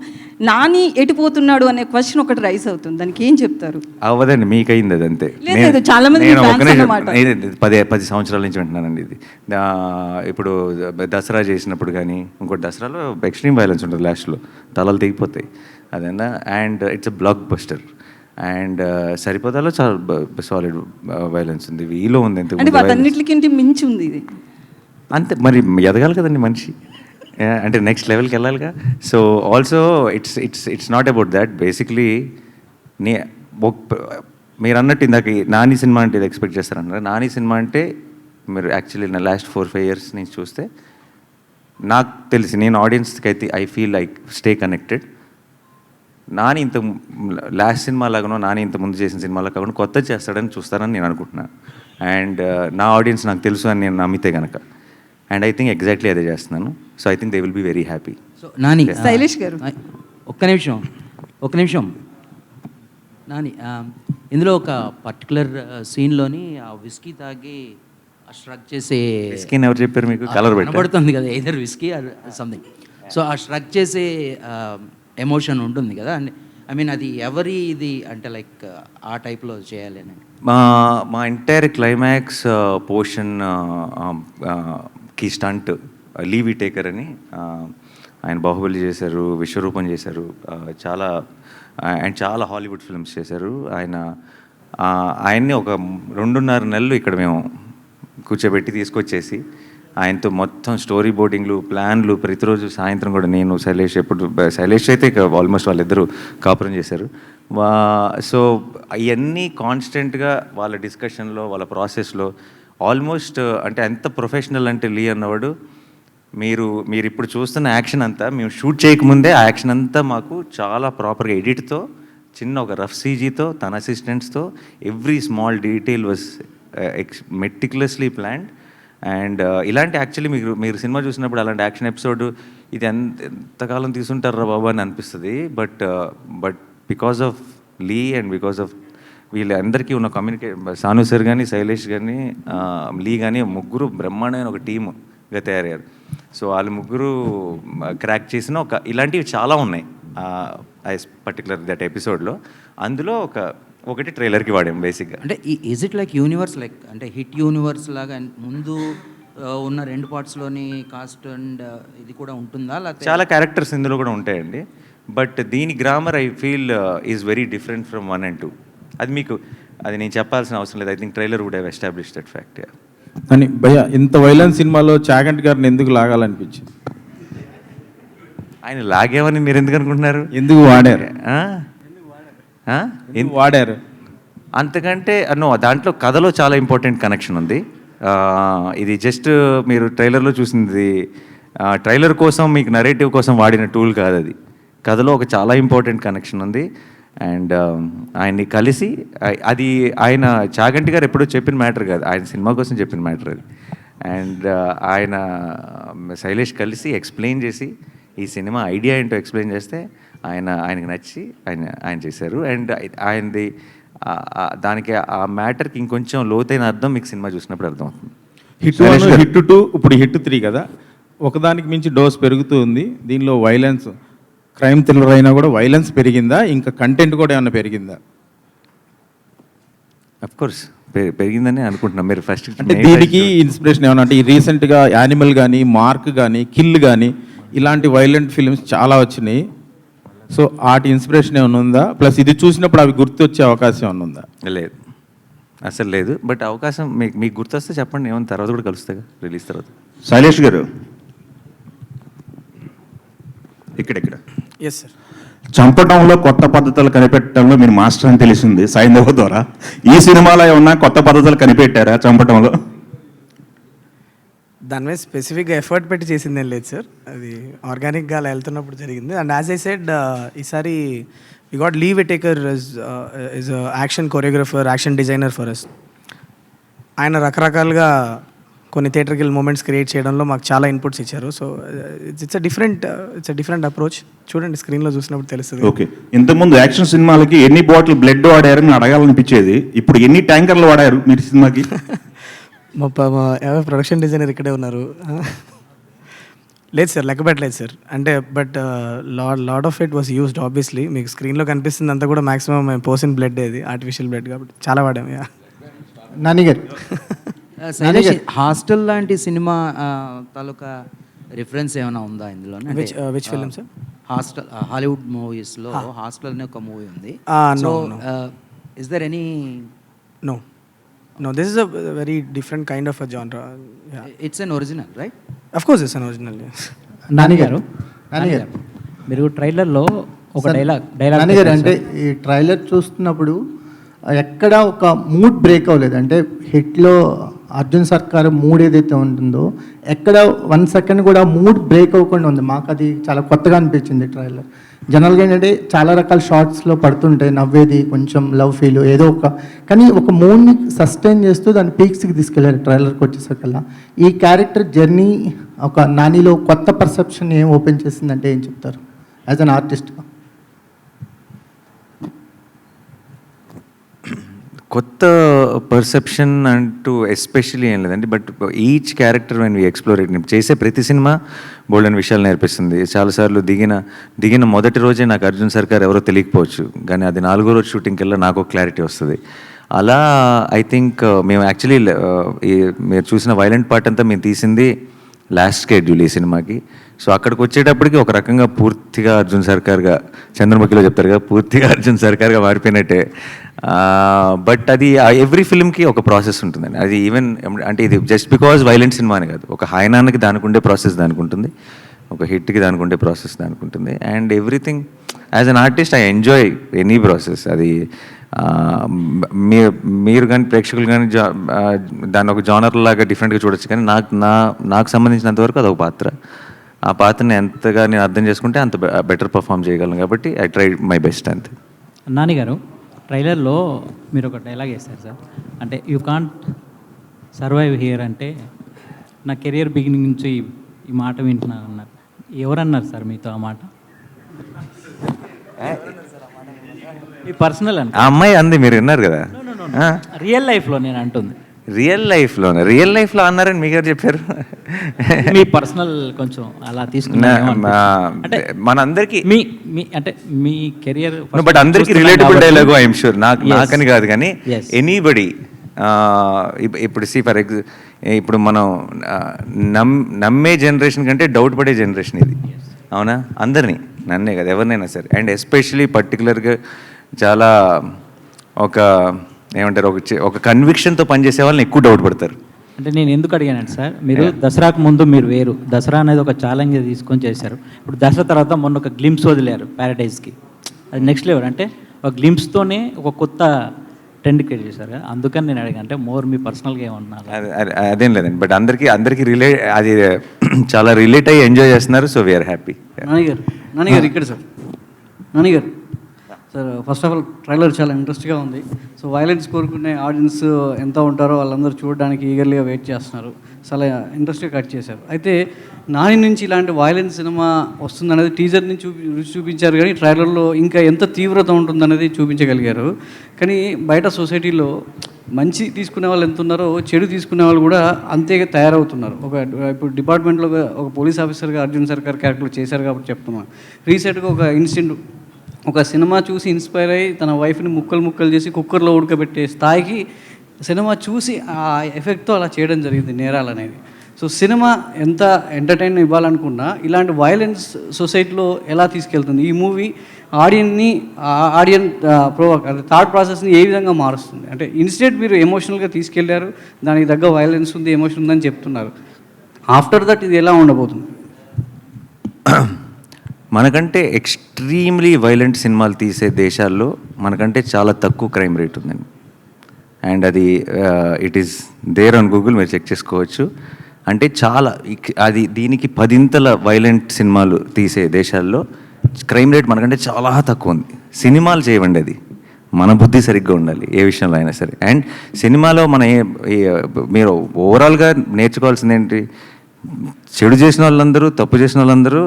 నాని ఎటుపోతున్నాడు అనే క్వశ్చన్ ఒకటి రైస్ అవుతుంది, దానికి ఏం చెప్తారు? అవ్వదండి, మీకైంది అది అంతే. లేదు, చాలా మంది 10 సంవత్సరాల నుంచి వింటున్నానండి ఇది. ఇప్పుడు దసరా చేసినప్పుడు కానీ ఇంకోటి దసరాలో ఎక్స్ట్రీమ్ వైలెన్స్ ఉంటుంది, లాస్ట్లో తలలు తెగిపోతాయి అదేనా, and it's a blockbuster. And సరిపోతాలో చాలా సాలిడ్ వైలెన్స్ ఉంది, వీలో ఉంది, అన్నిటికంటే మించి ఉంది ఇది అంతే. మరి ఎదగాలి కదండి మనిషి, అంటే నెక్స్ట్ లెవెల్కి వెళ్ళాలిగా. So also it's not about that. Basically మీరు అన్నట్టు ఇందాక నాని సినిమా అంటే ఇది ఎక్స్పెక్ట్ చేస్తారన్నారు. నాని సినిమా అంటే మీరు యాక్చువల్లీ నా లాస్ట్ 4-5 years నుంచి చూస్తే నాకు తెలిసి, నేను ఆడియన్స్కి అయితే I feel like stay connected. Nani ఇంత లాస్ట్ సినిమా లాగానో, నాని ఇంత ముందు చేసిన సినిమాలో కాకుండా కొత్త చేస్తాడని చూస్తారని నేను అనుకుంటున్నాను. అండ్ నా ఆడియన్స్ నాకు తెలుసు అని నేను నమ్మితే కనుక, అండ్ ఐ థింక్ ఎగ్జాక్ట్లీ అదే చేస్తున్నాను. So I think they will be very happy. So Nani, Shailesh గారు ఒక్క నిమిషం నాని, ఇందులో ఒక పర్టికులర్ సీన్లోని ఆ విస్కీ తాగి స్ట్రక్ చేసే, విస్కీని ఎవరు చెప్పారు మీకు? కలర్ కనబడుతుంది కదా, either whisky or something. So ఆ స్ట్రక్ చేసే ఎమోషన్ ఉంటుంది కదా, ఐ మీన్ అది ఎవరి ఇది అంటే లైక్ ఆ టైప్లో చేయాలి అని. మా ఎంటైర్ క్లైమాక్స్ పోర్షన్ కి స్టంట్ లీవ్ టేకర్ అని ఆయన బాహుబలి చేశారు, విశ్వరూపం చేశారు, చాలా హాలీవుడ్ ఫిల్మ్స్ చేశారు. ఆయన్ని ఒక 2.5 నెలలు ఇక్కడ మేము కూర్చోబెట్టి తీసుకొచ్చేసి ఆయనతో మొత్తం స్టోరీ బోర్డింగ్లు, ప్లాన్లు, ప్రతిరోజు సాయంత్రం కూడా నేను శైలేష్ అయితే ఇక ఆల్మోస్ట్ వాళ్ళిద్దరూ కాపురం చేశారు. సో అవన్నీ కాన్స్టెంట్గా వాళ్ళ డిస్కషన్లో, వాళ్ళ ప్రాసెస్లో ఆల్మోస్ట్ అంటే ఎంత ప్రొఫెషనల్ అంటే లీ అన్నవాడు, మీరు ఇప్పుడు చూస్తున్న యాక్షన్ అంతా మేము షూట్ చేయకముందే ఆ యాక్షన్ అంతా మాకు చాలా ప్రాపర్గా ఎడిట్తో, చిన్న ఒక రఫ్ సీజీతో, తన అసిస్టెంట్స్తో every small detail was meticulously planned. And ఇలాంటి యాక్చువల్లీ మీరు సినిమా చూసినప్పుడు అలాంటి యాక్షన్ ఎపిసోడ్ ఇది ఎంతకాలం తీసుంటారా బాబా అని అనిపిస్తుంది. But because of Lee and because of వీళ్ళందరికీ ఉన్న సాను సార్ కానీ, శైలేష్ కానీ, లీ కానీ ముగ్గురు బ్రహ్మాండమైన ఒక టీముగా తయారయ్యారు. సో వాళ్ళు ముగ్గురు క్రాక్ చేసిన ఇలాంటివి చాలా ఉన్నాయి పర్టికులర్ దట్ ఎపిసోడ్లో. అందులో ఒకటి ట్రైలర్కి వాడాం బేసిక్గా. అంటే is it like universe, like అంటే హిట్ యూనివర్స్ లాగా ముందు ఉన్న 2 పార్ట్స్లోని కాస్ట్ అండ్ ఇది కూడా ఉంటుందా? చాలా క్యారెక్టర్స్ ఇందులో కూడా ఉంటాయండి. బట్ దీని grammar I feel is very different from 1 and 2. అది నేను చెప్పాల్సిన అవసరం లేదు. I think trailer would have establish that fact. అని భయ్య, ఇంత వైలెన్స్ సినిమాలో చాగంటి గారిని ఎందుకు లాగాలనిపించింది? ఆయన లాగేమని మీరు ఎందుకు అనుకుంటున్నారు? ఎందుకు వాడారు? అంతకంటే దాంట్లో కథలో చాలా ఇంపార్టెంట్ కనెక్షన్ ఉంది. ఇది జస్ట్ మీరు ట్రైలర్లో చూసింది ట్రైలర్ కోసం, మీకు నరేటివ్ కోసం వాడిన టూల్ కాదు అది. కథలో ఒక చాలా ఇంపార్టెంట్ కనెక్షన్ ఉంది. అండ్ ఆయన్ని కలిసి అది ఆయన చాగంటి గారు ఎప్పుడూ చెప్పిన మ్యాటర్ కాదు, ఆయన సినిమా కోసం చెప్పిన మ్యాటర్ అది. అండ్ ఆయన శైలేష్ కలిసి ఎక్స్ప్లెయిన్ చేసి ఈ సినిమా ఐడియా ఏంటో ఎక్స్ప్లెయిన్ చేస్తే ఆయనకి నచ్చి ఆయన చేశారు. అండ్ ఆయనది దానికి ఆ మ్యాటర్కి ఇంకొంచెం లోతైన అర్థం మీకు సినిమా చూసినప్పుడు అర్థమవుతుంది. హిట్ 1, హిట్ 2, ఇప్పుడు హిట్ 3 కదా, ఒకదానికి మించి డోస్ పెరుగుతూ ఉంది. దీనిలో వైలెన్స్, క్రైమ్ థ్రిల్లర్ అయినా కూడా వైలెన్స్ పెరిగిందా? ఇంకా కంటెంట్ కూడా ఏమన్నా పెరిగిందా? అఫ్కోర్స్ పెరిగిందని అనుకుంటున్నాం. మీరు ఫస్ట్ అంటే దీనికి ఇన్స్పిరేషన్ ఏమన్నా అంటే ఈ రీసెంట్గా యానిమల్ కానీ, మార్క్ కానీ, కిల్ కానీ ఇలాంటి వైలెంట్ ఫిల్మ్స్ చాలా వచ్చినాయి. సో వాటి ఇన్స్పిరేషన్ ఏమైనా ఉందా? ప్లస్ ఇది చూసినప్పుడు అవి గుర్తొచ్చే అవకాశం ఏమైనా ఉందా? లేదు, అసలు లేదు. బట్ అవకాశం మీకు గుర్తొస్తే చెప్పండి, ఏమైనా తర్వాత కూడా కలుస్తాగా రిలీజ్ తర్వాత. శైలేష్ గారు ఇక్కడ ఎస్ సార్. చంపడంలో కొత్త పద్ధతులు కనిపెట్టడంలో మీరు మాస్టర్ అని తెలిసింది సైంధవ ద్వారా. ఈ సినిమాలో ఏమన్నా కొత్త పద్ధతులు కనిపెట్టారా చంపడంలో? దాని మీద స్పెసిఫిక్గా ఎఫర్ట్ పెట్టి చేసింది ఏం లేదు సార్, అది ఆర్గానిక్గా అలా వెళ్తున్నప్పుడు జరిగింది. అండ్ యాజ్ ఐ సెడ్, ఈసారి we got Lee Whittaker is action choreographer, action designer for us. ఆయన రకరకాలుగా కొన్ని థియేటర్కిల్ మూమెంట్స్ క్రియేట్ చేయడంలో మాకు చాలా ఇన్పుట్స్ ఇచ్చారు. So it's a different approach. చూడండి, స్క్రీన్లో చూసినప్పుడు తెలుస్తుంది. ఓకే, ఇంతకుముందు యాక్షన్ సినిమాలకి ఎన్ని బాటిల్ బ్లడ్ వాడారని అడగాలనిపించేది, ఇప్పుడు ఎన్ని ట్యాంకర్లు వాడారు మీరు సినిమాకి? మా ప్రొడక్షన్ డిజైనర్ ఇక్కడే ఉన్నారు. లేదు సార్, లెక్క పెట్టలేదు సార్. అంటే but lot of it was used obviously. మీకు స్క్రీన్లో కనిపిస్తుంది అంతా కూడా మాక్సిమం మేము పోసిన బ్లడ్, అది ఆర్టిఫిషియల్ బ్లడ్ కాబట్టి చాలా వాడాము. నాని గారు, హాస్టల్ లాంటి సినిమా తాలూకా రిఫరెన్స్ ఏమైనా ఉందా ఇందులో? Which film sir? Hostel, Hollywood మూవీస్లో హాస్టల్ అనే ఒక మూవీ ఉంది. So is there any? No, this is a very different kind of a genre. Yeah. It's an original, right? Of course it's an original, yes. Nani గారు మీరు ట్రైలర్లో ఒక dialogue Nani గారు అంటే ఈ ట్రైలర్ చూస్తున్నప్పుడు ఎక్కడ ఒక మూడ్ బ్రేక్ అవ్వలేదు. అంటే హిట్లో అర్జున్ సర్కార్ మూడ్ ఏదైతే ఉంటుందో ఎక్కడ 1 సెకండ్ కూడా మూడ్ బ్రేక్ అవ్వకుండా ఉంది. మాకు అది చాలా కొత్తగా అనిపించింది ట్రైలర్. జనరల్గా ఏంటంటే చాలా రకాల షార్ట్స్లో పడుతుంటాయి, నవ్వేది, కొంచెం లవ్ ఫీల్ ఏదో కానీ ఒక మూడ్ని సస్టైన్ చేస్తూ దాన్ని పీక్స్కి తీసుకెళ్ళారు ట్రైలర్కి వచ్చేసరికల్లా. ఈ క్యారెక్టర్ జర్నీ ఒక నానిలో కొత్త పర్సెప్షన్ ఏం ఓపెన్ చేసిందంటే ఏం చెప్తారు యాజ్ అన్ ఆర్టిస్ట్గా? కొత్త పర్సెప్షన్ అంటూ ఎస్పెషల్లీ ఏం లేదండి, but each character when we explore it, చేసే ప్రతి సినిమా బోల్డెన్ విషయాలు నేర్పిస్తుంది. చాలాసార్లు దిగిన మొదటి రోజే నాకు అర్జున్ సర్కార్ ఎవరో తెలియకపోవచ్చు, కానీ అది 4వ రోజు షూటింగ్కి వెళ్ళి నాకు క్లారిటీ వస్తుంది. అలా ఐ థింక్ మేము యాక్చువల్లీ మీరు చూసిన వైలెంట్ పార్ట్ అంతా మేము తీసింది లాస్ట్ స్కెడ్యూల్ ఈ సినిమాకి. సో అక్కడికి వచ్చేటప్పటికి ఒక రకంగా పూర్తిగా అర్జున్ సర్కార్గా, చంద్రముఖిలో చెప్తారు కదా, పూర్తిగా అర్జున్ సర్కార్గా మారిపోయినట్టే. బట్ అది ఎవ్రీ ఫిల్మ్కి ఒక ప్రాసెస్ ఉంటుందండి. అది ఈవెన్ అంటే ఇది జస్ట్ బికాజ్ వైలెంట్ సినిమా అని కాదు, ఒక హాయనాన్నకి దానికి ఉండే ప్రాసెస్ దానికి ఉంటుంది, ఒక హిట్కి దానికి ఉండే ప్రాసెస్ దానికి ఉంటుంది. And everything as an artist I enjoy any process. అది మీరు కానీ ప్రేక్షకులు కానీ దాన్ని ఒక జానర్ లాగా డిఫరెంట్గా చూడొచ్చు, కానీ నాకు సంబంధించినంత వరకు అదొక పాత్ర. ఆ పాత్రని ఎంతగా నేను అర్థం చేసుకుంటే అంత బెటర్ పర్ఫామ్ చేయగలను, కాబట్టి ఐ ట్రై మై బెస్ట్ అంతే. నాని గారు, ట్రైలర్లో మీరు ఒక డైలాగ్ వేశారు సార్, అంటే యూ కాంట్ సర్వైవ్ హియర్ అంటే నా కెరియర్ బిగినింగ్ నుంచి ఈ మాట వింటున్నాను అన్నారు. ఎవరన్నారు సార్ మీతో ఆ మాట? మీ పర్సనల్ అంటే ఆ అమ్మాయి అంది, మీరు విన్నారు కదా. రియల్ లైఫ్లో నేను అంటుంది. రియల్ లైఫ్లో అన్నారని మీకు ఎవరు చెప్పారు? మీ పర్సనల్ కొంచెం అలా తీసుకున్నా అంటే మనందరికీ మీ అంటే మీ కెరియర్, బట్ అందరికీ రిలేటబుల్ డైలాగు ఐఎమ్ షూర్. నాకని కాదు, కానీ ఎనీబడి ఇప్పుడు ఇప్పుడు మనం నమ్మే జనరేషన్ కంటే డౌట్ పడే జనరేషన్ ఇది, అవునా? అందరినీ, నన్నే కదా, ఎవరినైనా సరే. అండ్ ఎస్పెషలీ పర్టికులర్గా చాలా ఏమంటారు, ఒక కన్విక్షన్తో పనిచేసే వాళ్ళని ఎక్కువ డౌట్ పడతారు. అంటే నేను ఎందుకు అడిగానంటే సార్, మీరు దసరాకు ముందు మీరు వేరు, దసరా అనేది ఒక ఛాలెంజ్ తీసుకొని చేశారు. ఇప్పుడు దసరా తర్వాత మొన్న ఒక గ్లింప్స్ వదిలేరు ప్యారడైజ్కి, అది నెక్స్ట్ లెవెల్. అంటే ఒక గ్లింప్స్తోనే ఒక కొత్త ట్రెండ్ క్రియేట్ చేశారు కదా, అందుకని నేను అడిగాను. అంటే మోర్ మీ పర్సనల్గా ఏమన్నా? అదేం లేదండి, బట్ అందరికీ అది చాలా రిలేట్ అయ్యి ఎంజాయ్ చేస్తున్నారు, సో వీఆర్ హ్యాపీ. నానిగారు ఇక్కడ సార్, నానిగారు sir, first of all trailer చాలా ఇంట్రెస్ట్గా ఉంది. సో వైలెన్స్ కోరుకునే ఆడియన్స్ ఎంత ఉంటారో వాళ్ళందరూ చూడడానికి ఈగర్లీగా వెయిట్ చేస్తున్నారు. చాలా ఇంట్రెస్ట్గా కట్ చేశారు. అయితే నాని నుంచి ఇలాంటి వైలెన్స్ సినిమా వస్తుందనేది టీజర్ నుంచి చూపించారు, కానీ ట్రైలర్లో ఇంకా ఎంత తీవ్రత ఉంటుందనేది చూపించగలిగారు. కానీ బయట సొసైటీలో మంచి తీసుకునే వాళ్ళు ఎంత ఉన్నారో చెడు తీసుకునే వాళ్ళు కూడా అంతే తయారవుతున్నారు. ఇప్పుడు డిపార్ట్మెంట్లో ఒక పోలీస్ ఆఫీసర్గా అర్జున్ సర్కార్ క్యారెక్టర్ చేశారు కాబట్టి చెప్తున్నాను. రీసెంట్గా ఒక ఇన్సిడెంట్, ఒక సినిమా చూసి ఇన్స్పైర్ అయ్యి తన వైఫ్ని ముక్కలు చేసి కుక్కర్లో ఉడకబెట్టే స్థాయికి సినిమా చూసి ఆ ఎఫెక్ట్తో అలా చేయడం జరిగింది నేరాలు అనేది. సో సినిమా ఎంత ఎంటర్టైన్ ఇవ్వాలనుకున్నా ఇలాంటి వైలెన్స్ సొసైటీలో ఎలా తీసుకెళ్తుంది? ఈ మూవీ ఆడియన్ థాట్ ప్రాసెస్ని ఏ విధంగా మారుస్తుంది? అంటే ఇన్స్టెంట్ మీరు ఎమోషనల్గా తీసుకెళ్లారు, దానికి తగ్గ వైలెన్స్ ఉంది, ఎమోషన్ ఉందని చెప్తున్నారు. ఆఫ్టర్ దట్ ఇది ఎలా ఉండబోతుంది? మనకంటే ఎక్స్ట్రీమ్లీ వైలెంట్ సినిమాలు తీసే దేశాల్లో మనకంటే చాలా తక్కువ క్రైమ్ రేట్ ఉందండి. అండ్ అది it is there on Google, మీరు చెక్ చేసుకోవచ్చు. అంటే చాలా దీనికి 10 వైలెంట్ సినిమాలు తీసే దేశాల్లో క్రైమ్ రేట్ మనకంటే చాలా తక్కువ ఉంది. సినిమాలు చేయవండి, అది మన బుద్ధి సరిగ్గా ఉండాలి ఏ విషయంలో అయినా సరే. అండ్ సినిమాలో మీరు ఓవరాల్గా నేర్చుకోవాల్సింది ఏంటి? చెడు చేసిన వాళ్ళందరూ, తప్పు చేసిన వాళ్ళందరూ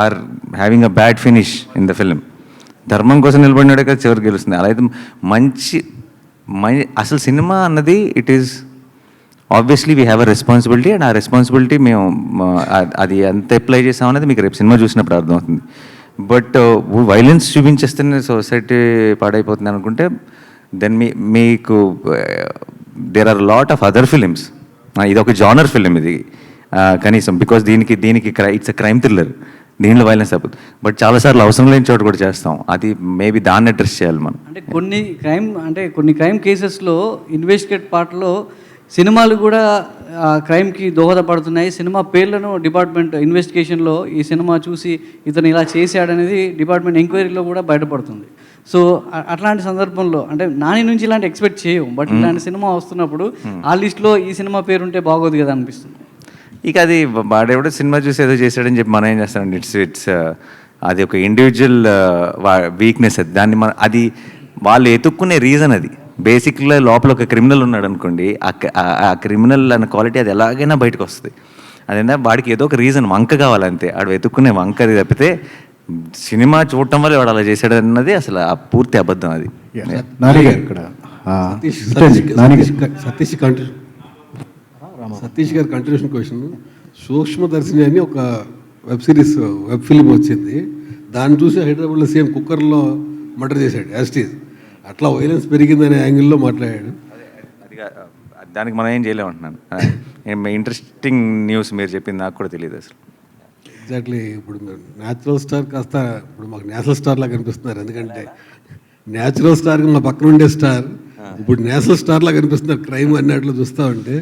are having a bad finish in the film. ధర్మం కోసం నిలబడినాడే కదా చివరికి గెలుస్తుంది. అలా అయితే అసలు సినిమా అన్నది it is obviously we have a responsibility, and ఆ రెస్పాన్సిబిలిటీ మేము అది ఎంత అప్లై చేసామనేది మీకు రేపు సినిమా చూసినప్పుడు అర్థమవుతుంది. బట్ వైలెన్స్ చూపించేస్తేనే సొసైటీ పాడైపోతుంది అనుకుంటే దెన్ మీకు there are lot of other films. ఇది ఒక జానర్ ఫిలిం ఇది కనీసం, బికాస్ దీనికి ఇట్స్ అ క్రైమ్ థ్రిల్లర్, దీంట్లో వైలెన్స్ అయిపోతుంది. బట్ చాలాసార్లు అవసరం లేని చోటు కూడా చేస్తాం, అది మేబీ దాన్ని అడ్రస్ చేయాలి మనం. అంటే కొన్ని క్రైమ్ కేసెస్లో ఇన్వెస్టిగేట్ పార్ట్లో సినిమాలు కూడా క్రైమ్కి దోహదపడుతున్నాయి. సినిమా పేర్లను డిపార్ట్మెంట్ ఇన్వెస్టిగేషన్లో ఈ సినిమా చూసి ఇతను ఇలా చేశాడనేది డిపార్ట్మెంట్ ఎంక్వైరీలో కూడా బయటపడుతుంది. సో అట్లాంటి సందర్భంలో అంటే నాని నుంచి ఇలాంటి ఎక్స్పెక్ట్ చేయము, బట్ ఇలాంటి సినిమా వస్తున్నప్పుడు ఆ లిస్ట్లో ఈ సినిమా పేరు ఉంటే బాగోదు కదా అనిపిస్తుంది. ఇక అది వాడెవడో సినిమా చూసి ఏదో చేశాడని చెప్పి మనం ఏం చేస్తామండి? ఇట్స్ అది ఒక ఇండివిజువల్ వీక్నెస్. అది దాన్ని అది వాళ్ళు ఎతుక్కునే రీజన్ అది. బేసిక్గా లోపల ఒక క్రిమినల్ ఉన్నాడు అనుకోండి, ఆ క్రిమినల్ అన్న క్వాలిటీ అది ఎలాగైనా బయటకు వస్తుంది. అదేనా వాడికి ఏదో ఒక రీజన్, వంక కావాలంతే. ఆడు వెతుక్కునే వంక అది తప్పితే సినిమా చూడటం వల్ల వాడు అలా చేశాడు అన్నది అసలు ఆ పూర్తి అబద్ధం. అది నాని గారు ఇక్కడ సతీష్ గారి కంటిన్యూషన్ క్వశ్చన్. సూక్ష్మదర్శిని అని ఒక వెబ్ సిరీస్, వెబ్ ఫిల్మ్ వచ్చింది. దాన్ని చూసి హైదరాబాద్లో సేమ్ కుక్కర్లో మర్డర్ చేశాడు యాస్టీజ్. అట్లా వైలెన్స్ పెరిగిందనే యాంగిల్లో మాట్లాడాడు. దానికి మనం ఏం చేయలేమంటున్నాను. ఇంట్రెస్టింగ్ న్యూస్ మీరు చెప్పింది నాకు కూడా తెలియదు అసలు. ఎగ్జాక్ట్లీ. ఇప్పుడు న్యాచురల్ స్టార్ కాస్త ఇప్పుడు మాకు నేషనల్ స్టార్ లాగా కనిపిస్తున్నారు. ఎందుకంటే న్యాచురల్ స్టార్ మా పక్కన ఉండే స్టార్ ఇప్పుడు నేషనల్ స్టార్ లాగా కనిపిస్తున్నారు క్రైమ్ అన్నట్లు చూస్తా ఉంటే.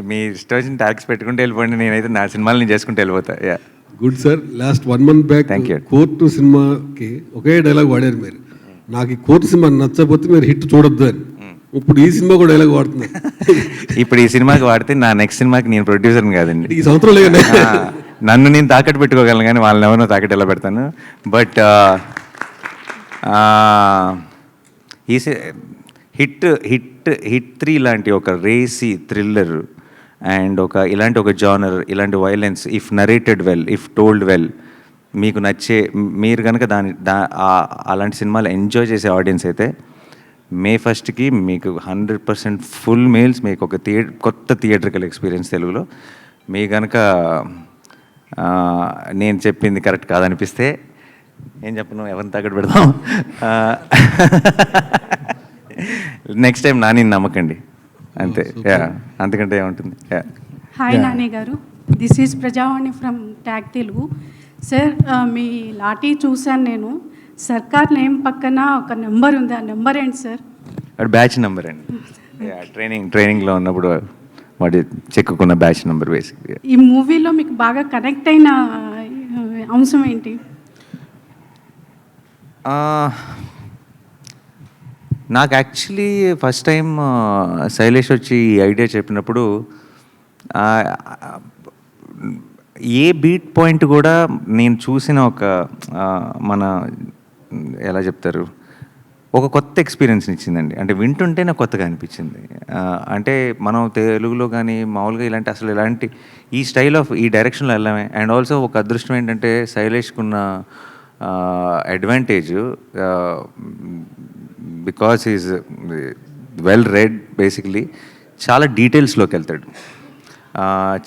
మీ ఇష్టం వచ్చిన ట్యాక్స్ పెట్టుకుంటే వెళ్ళిపోండి, నేనైతే నా సినిమాలు నేను చేసుకుంటే వెళ్ళిపోతా. Good sir. Last 1 month back court సినిమాకి ఒకే డైలాగ్ వాడారు మీరు, నాకు ఈ కోర్టు సినిమా నచ్చకపోతే మీరు హిట్ చూడొద్దు అని. ఇప్పుడు ఈ సినిమా కూడా డైలాగ్ వాడుతున్నారు. ఇప్పుడు ఈ సినిమాకి వాడితే నా నెక్స్ట్ సినిమాకి నేను ప్రొడ్యూసర్ని కాదండి, ఈ సంవత్సరం లేదండి. నన్ను నేను తాకట్టు పెట్టుకోగలను కానీ వాళ్ళని ఎవరినో తాకట్టు ఎలా పెడతాను. బట్ ఈ హిట్ 3 లాంటి ఒక రేసీ థ్రిల్లర్ అండ్ ఇలాంటి ఒక జానర్, ఇలాంటి violence, if narrated well, if told well, మీకు నచ్చే, మీరు కనుక అలాంటి సినిమాలు ఎంజాయ్ చేసే ఆడియన్స్ అయితే May 1st మీకు 100% ఫుల్ మీల్స్, మీకు ఒక కొత్త థియేట్రికల్ ఎక్స్పీరియన్స్ తెలుగులో. మీ కనుక నేను చెప్పింది కరెక్ట్ కాదనిపిస్తే ఏం చెప్పను, ఎవరిని తాకట్టు పెడదాం. నెక్స్ట్ టైం నాని నమ్మకండి అంతే, అంతకంటే ఏముంటుంది. హాయ్ నాని గారు, this is Prajavani from Tag Telugu. Sir మీ లాఠీ చూశాను నేను. సర్కార్ నేమ్ పక్కన ఒక నెంబర్ ఉంది, ఆ నెంబర్ ఏంటి సార్? బ్యాచ్ నెంబర్ అండి. ట్రైనింగ్లో ఉన్నప్పుడు వాటి చెక్కుకున్న బ్యాచ్ నెంబర్ బేసిక్గా. ఈ మూవీలో మీకు బాగా కనెక్ట్ అయిన అంశం ఏంటి? నాకు యాక్చువల్లీ ఫస్ట్ టైం శైలేష్ వచ్చి ఈ ఐడియా చెప్పినప్పుడు ఏ బీట్ పాయింట్ కూడా నేను చూసిన మన ఎలా చెప్తారు, ఒక కొత్త ఎక్స్పీరియన్స్ని ఇచ్చిందండి. అంటే వింటుంటే నాకు కొత్తగా అనిపించింది. అంటే మనం తెలుగులో కానీ మామూలుగా ఇలాంటి ఈ స్టైల్ ఆఫ్ ఈ డైరెక్షన్లో వెళ్ళామే. అండ్ ఆల్సో ఒక అదృష్టం ఏంటంటే శైలేష్కున్న advantage, because is well read basically, చాలా డీటెయిల్స్లోకి వెళ్తాడు,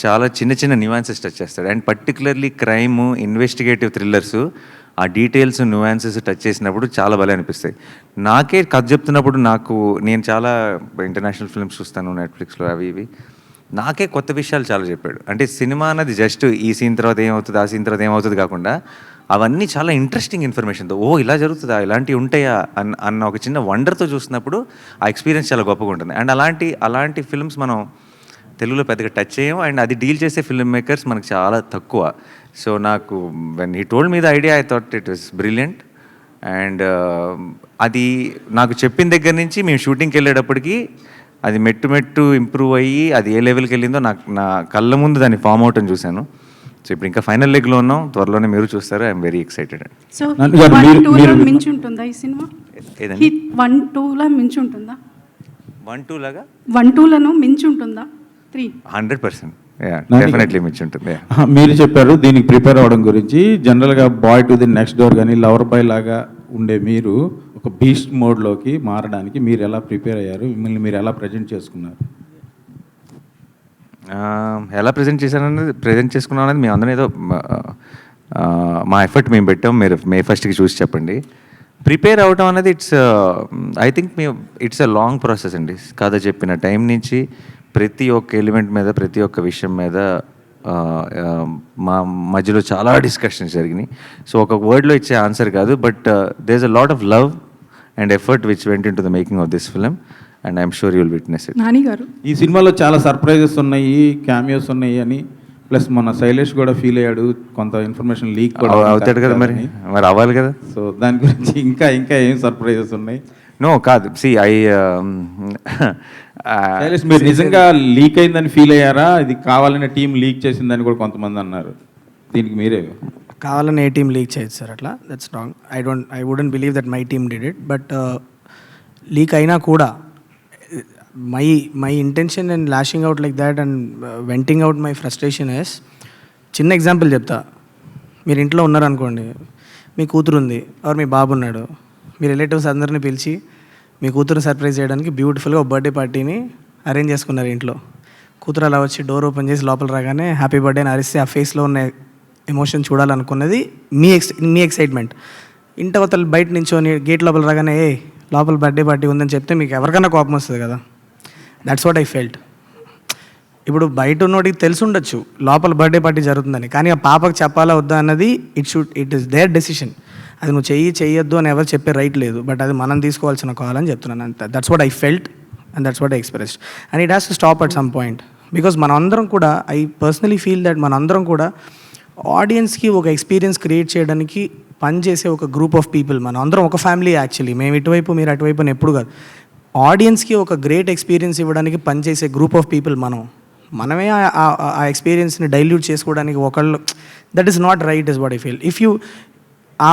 చాలా చిన్న చిన్న న్యూయాన్సెస్ టచ్ చేస్తాడు. And particularly crime, investigative thrillers, ఆ డీటెయిల్స్, న్యూయాన్సెస్ టచ్ చేసినప్పుడు చాలా భలే అనిపిస్తాయి. నాకే కథ చెప్తున్నప్పుడు నేను చాలా ఇంటర్నేషనల్ ఫిల్మ్స్ చూస్తాను నెట్ఫ్లిక్స్లో అవి ఇవి, నాకే కొత్త విషయాలు చాలా చెప్పాడు. అంటే సినిమా అన్నది జస్ట్ ఈ సీన్ తర్వాత ఏమవుతుంది, ఆ సీన్ తర్వాత ఏమవుతుంది కాకుండా అవన్నీ చాలా ఇంట్రెస్టింగ్ ఇన్ఫర్మేషన్తో, ఇలా జరుగుతుందా, ఇలాంటివి ఉంటాయా అన్న ఒక చిన్న వండర్తో చూసినప్పుడు ఆ ఎక్స్పీరియన్స్ చాలా గొప్పగా ఉంటుంది. అండ్ అలాంటి ఫిల్మ్స్ మనం తెలుగులో పెద్దగా టచ్ చేయం. అండ్ అది డీల్ చేసే ఫిల్మ్ మేకర్స్ మనకు చాలా తక్కువ. సో నాకు when he told me the idea, I thought it was brilliant. And అది నాకు చెప్పిన దగ్గర నుంచి మేము షూటింగ్కి వెళ్ళేటప్పటికి అది మెట్టు ఇంప్రూవ్ అయ్యి అది ఏ లెవెల్కి వెళ్ళిందో నా కళ్ళ ముందు దాన్ని ఫామ్ అవుట్ చూశాను. సో ఇప్పుడు ఇంకా ఫైనల్ లెగ్లో ఉన్నాం, త్వరలోనే మీరు చూస్తారు. I'm very excited. సో 1-2 మించి ఉంటుందా ఈ సినిమా? ఏదండి 1-2 మించి ఉంటుందా? 1-2 లాగా 1-2లను మించి ఉంటుందా? 3 100% డెఫినెట్లీ మించి ఉంటుంది. మీరు చెప్పారు దీనికి ప్రిపేర్ అవ్వడం గురించి. జనరల్గా boy to the next door కానీ లవర్ బాయ్ లాగా ఉండే మీరు ఒక బీస్ట్ మోడ్లోకి మారడానికి మీరు ఎలా ప్రిపేర్ అయ్యారు, మిమ్మల్ని మీరు ఎలా ప్రజెంట్ చేసుకున్నారు? ఎలా ప్రజెంట్ చేసుకున్నాం అనేది మేము అందరం ఏదో మా ఎఫర్ట్ మేము పెట్టాం. మీరు May 1st చూసి చెప్పండి. ప్రిపేర్ అవడం అనేది I think it's a long process అండి. కథ చెప్పిన టైం నుంచి ప్రతి ఒక్క ఎలిమెంట్ మీద, ప్రతి ఒక్క విషయం మీద మా మధ్యలో చాలా డిస్కషన్స్ జరిగినాయి. సో ఒక వర్డ్లో ఇచ్చే ఆన్సర్ కాదు, but there is a lot of love and effort which went in to the making of this film. And I'm sure you will witness it. Nani గారు, ఈ సినిమాలో చాలా సర్ప్రైజెస్ ఉన్నాయి, క్యామియోస్ ఉన్నాయి అని, ప్లస్ మన శైలేష్ కూడా ఫీల్ అయ్యాడు, కొంత ఇన్ఫర్మేషన్ లీక్ కూడా అవుతాడు కదా, మరి అవ్వాలి కదా. సో దాని గురించి ఇంకా ఏం సర్ప్రైజెస్ ఉన్నాయి? నో కాదు, శైలేష్ మీరు నిజంగా లీక్ అయిందని ఫీల్ అయ్యారా? ఇది కావాలనే టీం లీక్ చేసిందని కూడా కొంతమంది అన్నారు. దీనికి మీరే కావాలని ఏ టీం లీక్ చేయదు సార్, అట్లా that's wrong. I wouldn't believe that my team did it. But leak అయినా కూడా my intention and lashing out like that and venting out my frustration is, చిన్న ఎగ్జాంపుల్ చెప్తా. మీరు ఇంట్లో ఉన్నారనుకోండి, మీ కూతురు ఉంది ఆర్ మీ బాబు ఉన్నాడు, మీ రిలేటివ్స్ అందరిని పిలిచి మీ కూతురు సర్ప్రైజ్ చేయడానికి బ్యూటిఫుల్గా ఒక బర్త్డే పార్టీని అరేంజ్ చేసుకున్నారు ఇంట్లో. కూతురు అలా వచ్చి డోర్ ఓపెన్ చేసి లోపల రాగానే హ్యాపీ బర్త్డే అని అరిస్తే ఆ ఫేస్లో ఉన్న ఎమోషన్ చూడాలనుకున్నది మీ ఎక్సైట్మెంట్. ఇంటవతలు బయట నించోని గేట్ లోపల రాగానే లోపల బర్త్డే పార్టీ ఉందని చెప్తే మీకు ఎవరికైనా కోపం వస్తుంది కదా. That's what I felt. ఇప్పుడు బయట ఉన్నోడికి తెలిసి ఉండొచ్చు లోపల బర్త్డే పార్టీ జరుగుతుందని, కానీ ఆ పాపకు చెప్పాలా వద్దా అన్నది ఇట్ ఈస్ దేర్ డెసిషన్. అది నువ్వు చెయ్యొద్దు అని ఎవరు చెప్పే రైట్ లేదు, బట్ అది మనం తీసుకోవాల్సిన కాల్ అని చెప్తున్నాను అంతే. That's what I felt and that's what I expressed and it has to stop at some point. Because మనందరం కూడా, ఐ పర్సనలీ ఫీల్ దట్ మనందరం కూడా ఆడియన్స్కి ఒక ఎక్స్పీరియన్స్ క్రియేట్ చేయడానికి పనిచేసే ఒక గ్రూప్ ఆఫ్ పీపుల్. మనం అందరం ఒక ఫ్యామిలీ యాక్చువల్లీ. మేము ఇటువైపు మీరు అటువైపు అని ఎప్పుడు కాదు. ఆడియన్స్కి ఒక గ్రేట్ ఎక్స్పీరియన్స్ ఇవ్వడానికి పనిచేసే గ్రూప్ ఆఫ్ పీపుల్ మనమే ఆ ఎక్స్పీరియన్స్ని డైల్యూట్ చేసుకోవడానికి ఒకళ్ళు, that is not right is what I feel. If you ఆ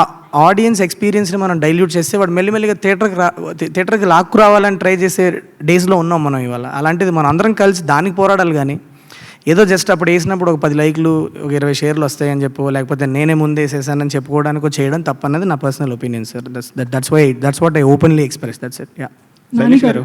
ఆడియన్స్ ఎక్స్పీరియన్స్ని మనం డైల్యూట్ చేస్తే వాడు మెల్లిమెల్లిగా థియేటర్కి లాక్కు రావాలని ట్రై చేసే డేస్లో ఉన్నాం మనం ఇవాళ. అలాంటిది మనం అందరం కలిసి దానికి పోరాడాలి, కానీ ఏదో జస్ట్ అప్పుడు వేసినప్పుడు ఒక 10 లైక్లు ఒక 20 షేర్లు వస్తాయని చెప్పు, లేకపోతే నేనే ముందే వేసేసానని చెప్పుకోవడానికి చేయడం తప్పన్నది నా personal opinion sir. That's what I openly express. That's it. Yeah. Shailesh గారు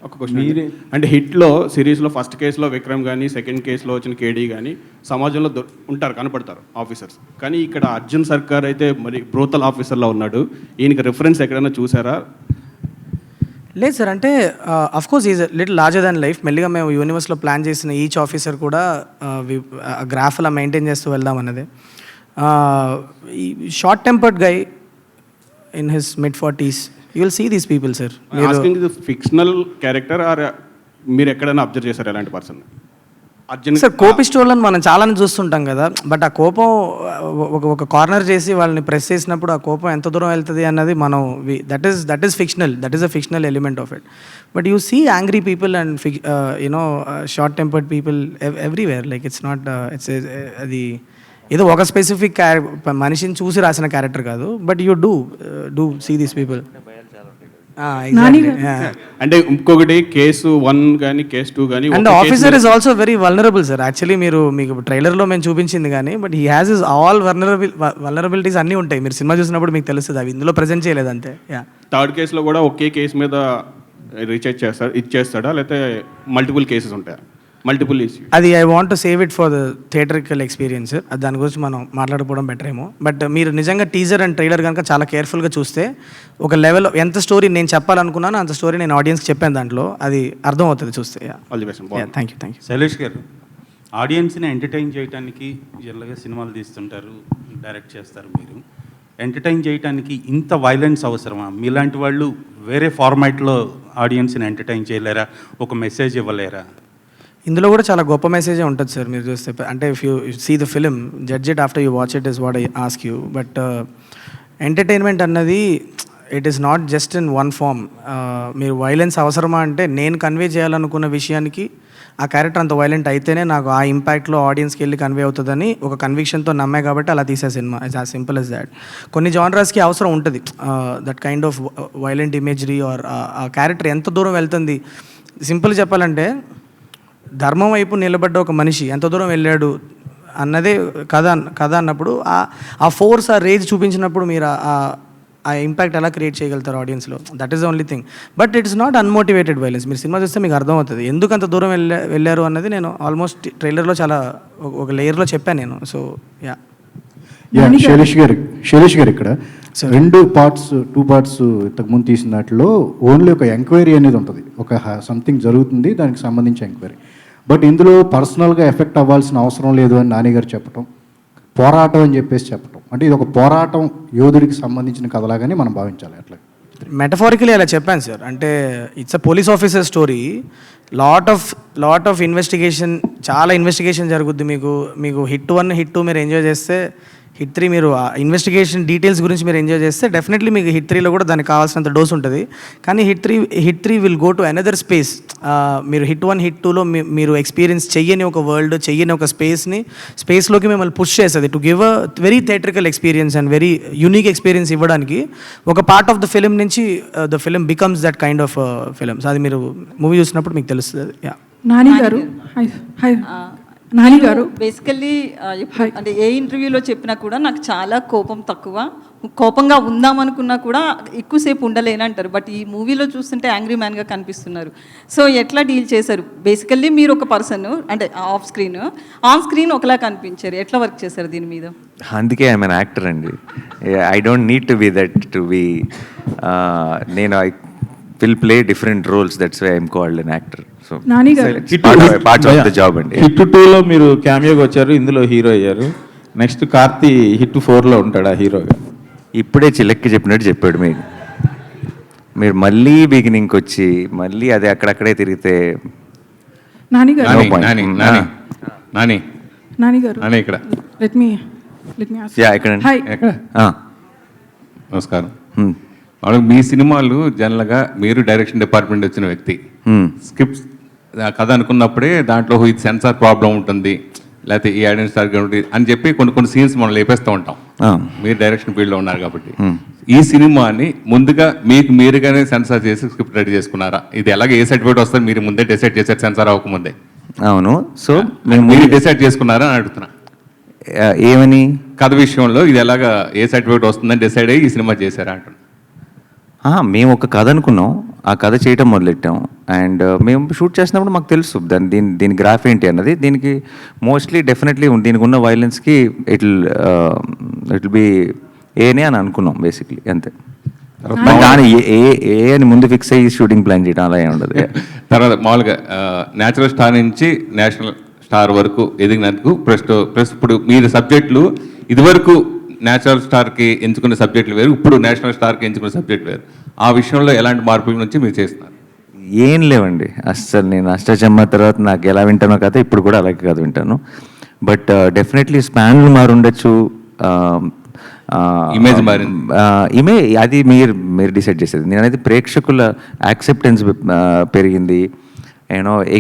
ఒక క్వశ్చన్. అంటే హిట్లో సిరీస్లో ఫస్ట్ కేసులో విక్రమ్ కానీ, సెకండ్ కేసులో వచ్చిన కేడీ కానీ సమాజంలో ఉంటారు, కనపడతారు ఆఫీసర్స్. కానీ ఇక్కడ అర్జున్ సర్కార్ అయితే మరి బ్రోతల్ ఆఫీసర్లో ఉన్నాడు. ఈయనకి రిఫరెన్స్ ఎక్కడైనా చూసారా? లేదు సార్, అంటే of course is little larger than life. మెల్లిగా మేము యూనివర్స్లో ప్లాన్ చేసిన ఈచ్ ఆఫీసర్ కూడా గ్రాఫ్ అలా మెయింటైన్ చేస్తూ వెళ్దాం అన్నది. ఈ short tempered guy in his mid-40s, you will see these people, sir. Asking ఇది ఫిక్షనల్ క్యారెక్టర్ ఆర్ మీరు ఎక్కడైనా అబ్జర్వ్ చేశారు ఎలాంటి పర్సన్? అర్జున్ సార్ కోపిస్టోళ్ళని మనం చాలానే చూస్తుంటాం కదా, బట్ ఆ కోపం ఒక కార్నర్ చేసి వాళ్ళని ప్రెస్ చేసినప్పుడు ఆ కోపం ఎంత దూరం వెళ్తుంది అన్నది మనం that is fictional, that is a fictional element of it. But you see angry people and short tempered people everywhere. Like it's not అది ఏదో ఒక స్పెసిఫిక్ మనిషిని చూసి రాసిన క్యారెక్టర్ కాదు, but you do see these people. అంటే ఇంకొకటి case 1 కానీ కేసు 2 కానీ, and officer is also very vulnerable sir. Actually మీకు ట్రైలర్లో మేము చూపించింది కానీ, but he has is all vulnerabilities అన్నీ ఉంటాయి. మీరు సినిమా చూసినప్పుడు మీకు తెలుస్తుంది, అవి ఇందులో ప్రజెంట్ చేయలేదు అంతే. థర్డ్ కేసులో కూడా ఒకే కేసు మీద రీఛార్జ్ ఇచ్చేస్తాడా, లేకపోతే మల్టిపుల్ కేసెస్ ఉంటాయా? మల్టిపుల్ ఇష్యూ అది I want to save it for the theatrical experience. దాని గురించి మనం మాట్లాడుకోవడం బెటర్ ఏమో. బట్ మీరు నిజంగా టీజర్ అండ్ ట్రైలర్ కనుక చాలా కేర్ఫుల్గా చూస్తే ఒక లెవెల్ ఎంత స్టోరీ నేను చెప్పాలనుకున్నాను అంత స్టోరీ నేను ఆడియన్స్కి చెప్పాను, దాంట్లో అది అర్థం అవుతుంది చూస్తే. Thank you. శైలేష్ గారు, ఆడియన్స్ని ఎంటర్టైన్ చేయడానికి జనరల్గా సినిమాలు తీస్తుంటారు, డైరెక్ట్ చేస్తారు. మీరు ఎంటర్టైన్ చేయడానికి ఇంత వైలెన్స్ అవసరమా? మీలాంటి వాళ్ళు వేరే ఫార్మాట్లో ఆడియన్స్ని ఎంటర్టైన్ చేయలేరా? ఒక మెసేజ్ ఇవ్వలేరా? ఇందులో కూడా చాలా గొప్ప మెసేజే ఉంటుంది సార్. మీరు చూస్తే అంటే if you see the film, judge it after you watch it is what I ask you. But entertainment అన్నది it is not just in one form. మీరు వైలెన్స్ అవసరమా అంటే నేను కన్వే చేయాలనుకున్న విషయానికి ఆ క్యారెక్టర్ అంత వైలెంట్ అయితేనే నాకు ఆ ఇంపాక్ట్లో ఆడియన్స్కి వెళ్ళి కన్వే అవుతుందని ఒక కన్విక్షన్తో నమ్మే కాబట్టి అలా తీసే సినిమా. It's as simple as that. కొన్ని జానరాస్కి అవసరం ఉంటుంది that kind of violent imagery or ఆ క్యారెక్టర్ ఎంత దూరం వెళ్తుంది. సింపుల్ చెప్పాలంటే ధర్మం వైపు నిలబడ్డ ఒక మనిషి ఎంత దూరం వెళ్ళాడు అన్నదే కథ అన్నప్పుడు ఆ ఫోర్స్, ఆ రేజ్ చూపించినప్పుడు మీరు ఆ ఇంపాక్ట్ ఎలా క్రియేట్ చేయగలుగుతారు ఆడియన్స్లో. That is the only thing. But it's not unmotivated violence. మీరు సినిమా చూస్తే మీకు అర్థమవుతుంది ఎందుకు అంత దూరం వెళ్ళారు అన్నది. నేను ఆల్మోస్ట్ ట్రైలర్లో చాలా ఒక లేయర్లో చెప్పాను నేను. సో శైలేష్ గారు ఇక్కడ 2 పార్ట్స్ ఇంతకుముందు తీసిన దాంట్లో ఓన్లీ ఒక ఎంక్వైరీ అనేది ఉంటుంది, ఒక సంథింగ్ జరుగుతుంది దానికి సంబంధించి ఎంక్వైరీ. బట్ ఇందులో పర్సనల్గా ఎఫెక్ట్ అవ్వాల్సిన అవసరం లేదు అని నాని గారు చెప్పటం, పోరాటం అని చెప్పేసి చెప్పటం, అంటే ఇది ఒక పోరాటం యోధుడికి సంబంధించిన కథలాగానే మనం భావించాలి. అట్లా మెటఫారికలీ అలా చెప్పాను సార్. అంటే it's a police officer story. Lot of investigation, చాలా ఇన్వెస్టిగేషన్ జరుగుద్ది. మీకు హిట్ 1 హిట్ 2 మీరు ఎంజాయ్ చేస్తే, హిట్ 3 మీరు ఇన్వెస్టిగేషన్ డీటెయిల్స్ గురించి మీరు ఎంజాయ్ చేస్తే డెఫినెట్లీ మీకు హిట్ 3లో కూడా దానికి కావాల్సినంత డోస్ ఉంటుంది. కానీ hit 3 will go to another space. మీరు హిట్ 1 హిట్ 2లో మీరు ఎక్స్పీరియన్స్ చెయ్యని ఒక వరల్డ్, చెయ్యని ఒక స్పేస్లోకి మిమ్మల్ని పుష్ చేస్తుంది to give a very theatrical experience and very unique experience ఇవ్వడానికి. ఒక పార్ట్ ఆఫ్ ద ఫిలిం నుంచి the film becomes that kind of films. అది మీరు మూవీ చూసినప్పుడు మీకు తెలుస్తుంది. నాని గారు, నాని గారు బేసికల్లీ అంటే ఏ ఇంటర్వ్యూలో చెప్పినా కూడా నాకు చాలా కోపం తక్కువ, కోపంగా ఉందామనుకున్నా కూడా ఎక్కువసేపు ఉండలేనంటారు. బట్ ఈ మూవీలో చూస్తుంటే యాంగ్రీ మ్యాన్గా కనిపిస్తున్నారు. సో ఎట్లా డీల్ చేశారు? బేసికల్లీ మీరు ఒక పర్సన్ అంటే ఆఫ్ స్క్రీన్, ఆన్ స్క్రీన్ ఒకలా కనిపించారు. ఎట్లా వర్క్ చేశారు దీని మీద? అందుకే ఐఎమ్ అన్ యాక్టర్ అండి. I don't need to be that to be, నేను I will play different roles, that's why I'm called an actor. So part of the job అండి. హిట్ 2లో మీరు క్యామియోగా వచ్చారు, ఇందులో హీరో అయ్యారు. నెక్స్ట్ కార్తీ హిట్ 4లో ఉంటాడా హీరోగా? ఇప్పుడే చిలక్కి చెప్పినట్టు చెప్పాడు. మీరు మళ్ళీ బిగినింగ్కి వచ్చి మళ్ళీ అదే అక్కడక్కడే తిరిగితే నాని గారు ఇక్కడ లెట్ మీ ఇక్కడ నమస్కారం. మీ సినిమాలు జనరల్గా మీరు డైరెక్షన్ డిపార్ట్మెంట్ వచ్చిన వ్యక్తి, స్క్రిప్ట్ కథ అనుకున్నప్పుడే దాంట్లో ఇది సెన్సార్ ప్రాబ్లం ఉంటుంది, లేకపోతే ఈ ఐడెంటిటీ టార్గెట్ ఉంటుంది అని చెప్పి కొన్ని సీన్స్ మనం లేపేస్తూ ఉంటాం. మీరు డైరెక్షన్ ఫీల్డ్లో ఉన్నారు కాబట్టి ఈ సినిమాని ముందుగా మీరుగానే సెన్సార్ చేసి స్క్రిప్ట్ రెడీ చేసుకున్నారా? ఇది ఎలాగ ఏ సర్టిఫికేట్ వస్తుంది మీరు ముందే డిసైడ్ చేశారు సెన్సార్ అవ్వకముందే? అవును. సో మీరు డిసైడ్ చేసుకున్నారా అని అడుగుతున్నా. ఏమని? కథ విషయంలో ఇది ఎలాగ ఏ సర్టిఫికేట్ వస్తుందని డిసైడ్ అయ్యి ఈ సినిమా చేశారా అంటున్నా. మేము ఒక కథ అనుకున్నాం, ఆ కథ చేయటం మొదలెట్టాం. అండ్ మేము షూట్ చేసినప్పుడు మాకు తెలుసు దీని గ్రాఫ్ ఏంటి అన్నది. దీనికి మోస్ట్లీ డెఫినెట్లీ దీనికి ఉన్న వైలెన్స్కి ఇట్ విల్ బి ఏనే అని అనుకున్నాం బేసిక్లీ, అంతే. కానీ ఏ అని ముందు ఫిక్స్ అయ్యి షూటింగ్ ప్లాన్ చేయడం అలా ఏమి ఉండదు. తర్వాత మామూలుగా న్యాచురల్ స్టార్ నుంచి నేషనల్ స్టార్ వరకు ఎదిగినందుకు ప్లస్ ఇప్పుడు మీరు సబ్జెక్టులు ఇదివరకు నేచురల్ స్టార్కి ఎంచుకున్న సబ్జెక్టులు వేరు, ఇప్పుడు నేషనల్ స్టార్కి ఎంచుకున్న సబ్జెక్ట్ వేరు. ఆ విషయంలో ఎలాంటి మార్పుల నుంచి మీరు చేస్తున్నారు? ఏం లేవండి అస్సలు. నేను అష్టచమ్మ తర్వాత నాకు ఎలా వింటానో కథ ఇప్పుడు కూడా అలాగే కథ వింటాను. బట్ డెఫినెట్లీ స్పాన్లు మారుండొచ్చు, ఇమేజ్ మారింది. అది మీరు డిసైడ్ చేసేది. నేనైతే ప్రేక్షకుల యాక్సెప్టెన్స్ పెరిగింది,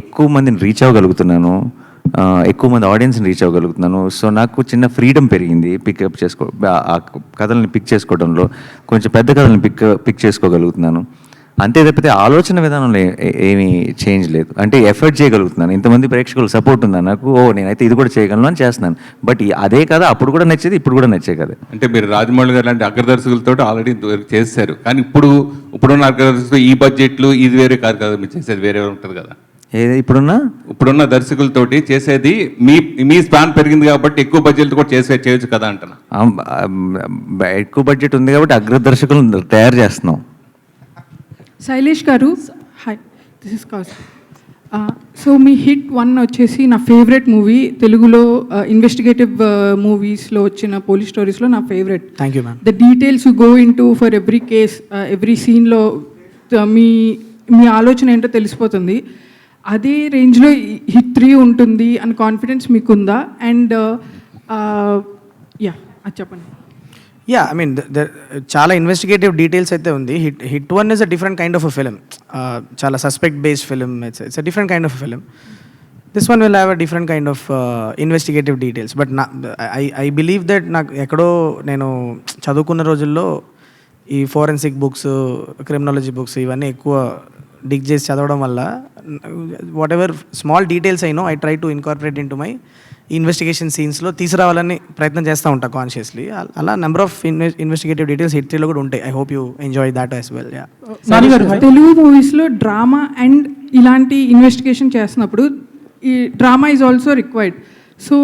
ఎక్కువ మందిని రీచ్ అవ్వగలుగుతున్నాను, ఎక్కువ మంది ఆడియన్స్ని రీచ్ అవ్వగలుగుతున్నాను. సో నాకు చిన్న ఫ్రీడమ్ పెరిగింది పికప్ ఆ కథలను పిక్ చేసుకోవడంలో. కొంచెం పెద్ద కథలను పిక్ చేసుకోగలుగుతున్నాను. అంతే తప్పితే ఆలోచన విధానంలో ఏమీ చేంజ్ లేదు. అంటే ఎఫర్ట్ చేయగలుగుతున్నాను, ఇంతమంది ప్రేక్షకులు సపోర్ట్ ఉందా నాకు, నేనైతే ఇది కూడా చేయగలను అని చేస్తున్నాను. బట్ అదే కథ అప్పుడు కూడా నచ్చేది, ఇప్పుడు కూడా నచ్చే కదా. అంటే మీరు రాజమౌళి గారు లాంటి అగ్రదర్శకులతో ఆల్రెడీ చేశారు, కానీ ఇప్పుడున్న అగ్రదర్శకులు ఈ బడ్జెట్లు ఇది వేరే కాదు కదా, మీరు చేసేది వేరే ఉంటుంది కదా. ఇప్పుడున్న దర్శకులతోటి చేసేది మీ స్పాన్ పెరిగింది కాబట్టి ఎక్కువ బడ్జెట్ కూడా చేయొచ్చు కదా అంటున్నా. ఎక్కువ బడ్జెట్ ఉంది కాబట్టి అగ్రదర్శకులను తయారు చేస్తున్నాం. శైలేష్ గారు, hi, this is Kaushal. So me hit 1 వచ్చేసి నా ఫేవరెట్ మూవీ తెలుగులో, ఇన్వెస్టిగేటివ్ మూవీస్లో వచ్చిన పోలీస్ స్టోరీస్లో నా favourite. Thank you ma'am. The details you go in to for every case, every సీన్లో మీ ఆలోచన ఏంటో తెలిసిపోతుంది. అదే రేంజ్లో హిట్ 3 ఉంటుంది అని కాన్ఫిడెన్స్ మీకుందా? అండ్ అది చెప్పండి. ఐ మీన్ చాలా ఇన్వెస్టిగేటివ్ డీటెయిల్స్ అయితే ఉంది. HIT 1 is a different kind of a film, చాలా suspect based film. It's a different kind of film. This one will have a different kind of investigative details. But I believe that నాకు ఎక్కడో నేను చదువుకున్న రోజుల్లో ఈ forensic books, criminology books ఇవన్నీ ఎక్కువ డిగ్ చేసి చదవడం వల్ల వాట్ ఎవర్ స్మాల్ డీటెయిల్స్ అయినో I try to incorporate into my investigation సీన్స్లో తీసుకురావాలని ప్రయత్నం చేస్తూ ఉంటాను కాన్షియస్లీ. అలా number of investigative details HIT 3లో కూడా ఉంటాయి. I hope you enjoy that as well. Telugu మూవీస్లో డ్రామా అండ్ ఇలాంటి ఇన్వెస్టిగేషన్ చేస్తున్నప్పుడు ఈ drama is also required. So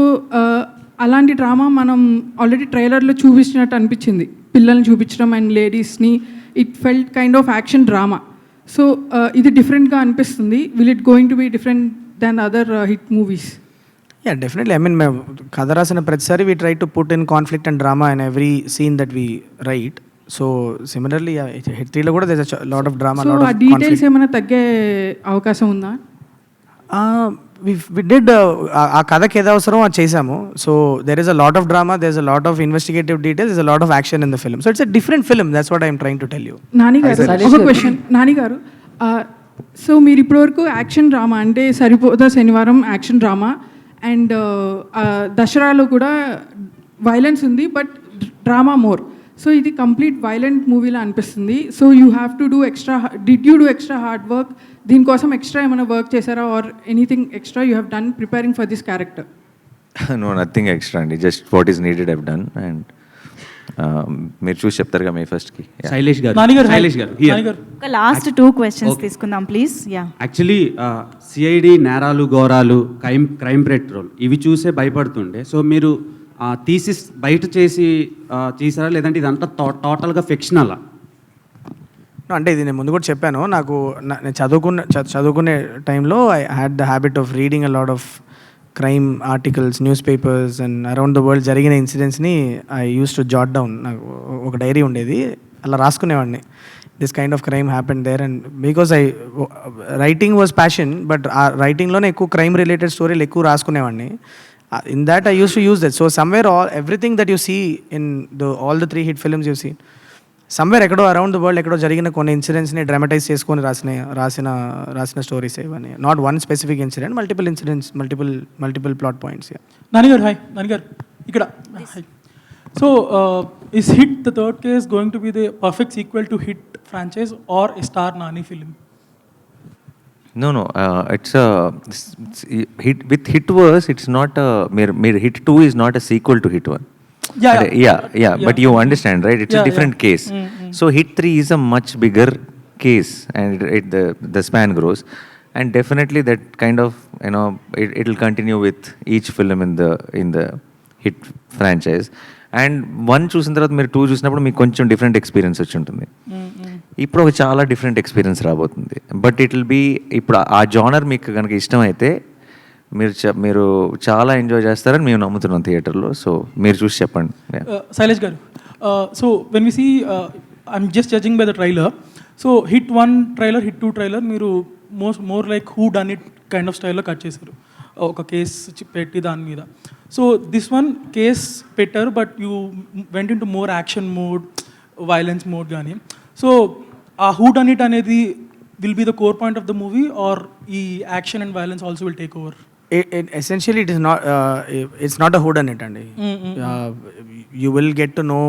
అలాంటి డ్రామా మనం ఆల్రెడీ ట్రైలర్లో చూపించినట్టు అనిపించింది, పిల్లల్ని చూపించడం అండ్ లేడీస్ని. It felt kind of action drama. So ఇది డిఫరెంట్గా అనిపిస్తుంది. Will it going to be different than other HIT movies? Definitely. I mean మేము కథ రాసిన ప్రతిసారి we try to put in conflict and drama in every scene that we write. So similarly HIT 3లో కూడా there is a lot of drama. So ఆ details ఏమైనా తగ్గే అవకాశం ఉందా? we did ఆ కథకి ఏది అవసరం అది చేసాము. So there is a lot of drama, there is a lot of investigative details, there is a lot of action in the film. So it's a different film. That's what I'm trying to tell you. Nani గారు, ఒక question. Nani గారు, so మీరు ఇప్పటివరకు action drama అంటే సరిపోదా శనివారం action drama, and దసరాలో కూడా violence ఉంది but drama more. So ఇది కంప్లీట్ వైలెంట్ మూవీలా అనిపిస్తుంది. So you have to do extra, did you do extra hard work? దీనికోసం ఎక్స్ట్రా ఏమైనా వర్క్ చేశారా, or anything extra you have done preparing for this character? No, nothing extra అండి, just what is needed I've done. And మీరు చూసి చెప్తారుగా మే ఫస్ట్కి. శైలేష్ గారు, శైలేష్ గారు ఒక లాస్ట్ 2 questions తీసుకుందాం ప్లీజ్. యా, యాక్చువల్లీ సిఐడి నేరాలు ఘోరాలు క్రైమ్ పెట్రోల్ ఇవి చూసే భయపడుతుండే. సో మీరు థీసిస్ బయట చేసి చేశారా, లేదంటే ఇదంతా టోటల్గా ఫిక్షనలా? అంటే ఇది నేను ముందు కూడా చెప్పాను, నేను చదువుకునే టైంలో I had the habit of reading a lot of crime articles, newspapers and around the world జరిగిన ఇన్సిడెంట్స్ని I use to jot down. నాకు ఒక డైరీ ఉండేది, అలా రాసుకునేవాడిని. This kind of crime happen there, and because writing was passion, but ఆ రైటింగ్లోనే ఎక్కువ క్రైమ్ రిలేటెడ్ స్టోరీలు ఎక్కువ రాసుకునేవాడిని. In that I use to use that. So somewhere everything that you see in all the 3 HIT films you see, somewhere ఎక్కడో around the world ఎక్కడో జరిగిన కొన్ని ఇన్సిడెంట్స్ని డ్రామటైజ్ చేసుకొని రాసిన స్టోరీస్ ఇవన్నీ. Not one specific incident, multiple incidents, multiple plot points. నానిగారు hi. నానిగారు ఇక్కడ. So is HIT the third case going to be the perfect sequel to HIT franchise or a star Nani film? No, it's a hit. With Hit Verse, it's not a Hit 2 is not a sequel to Hit 1. Yeah. But you understand, right? It's a different case. So Hit 3 is a much bigger case, and the span grows, and definitely that kind of, you know, it will continue with each film in the Hit franchise. And 1 చూసిన తర్వాత మీరు 2 చూసినప్పుడు మీకు కొంచెం different experience వచ్చి ఉంటుంది. ఇప్పుడు ఒక చాలా డిఫరెంట్ ఎక్స్పీరియన్స్ రాబోతుంది. బట్ ఇట్ విల్ బీ, ఇప్పుడు ఆ జానర్ మీకు కనుక ఇష్టమైతే మీరు చాలా ఎంజాయ్ చేస్తారని మేము నమ్ముతున్నాం థియేటర్లో. సో మీరు చూసి చెప్పండి. శైలేష్ గారు, so when we see, I'm just judging by the trailer. So HIT 1 trailer, HIT 2 trailer మీరు more like who done it kind of స్టైల్లో కట్ చేశారు, ఒక కేసు పెట్టి దాని మీద. సో దిస్ వన్ కేస్ పెట్టారు, but you went in to more action mode, violence mode కానీ. So ఆ హూ డన్ ఇట్ అనేది will be the core point of the movie, or ఈ action and violence also will take over? Essentially, it's not a who done it, and you will get to know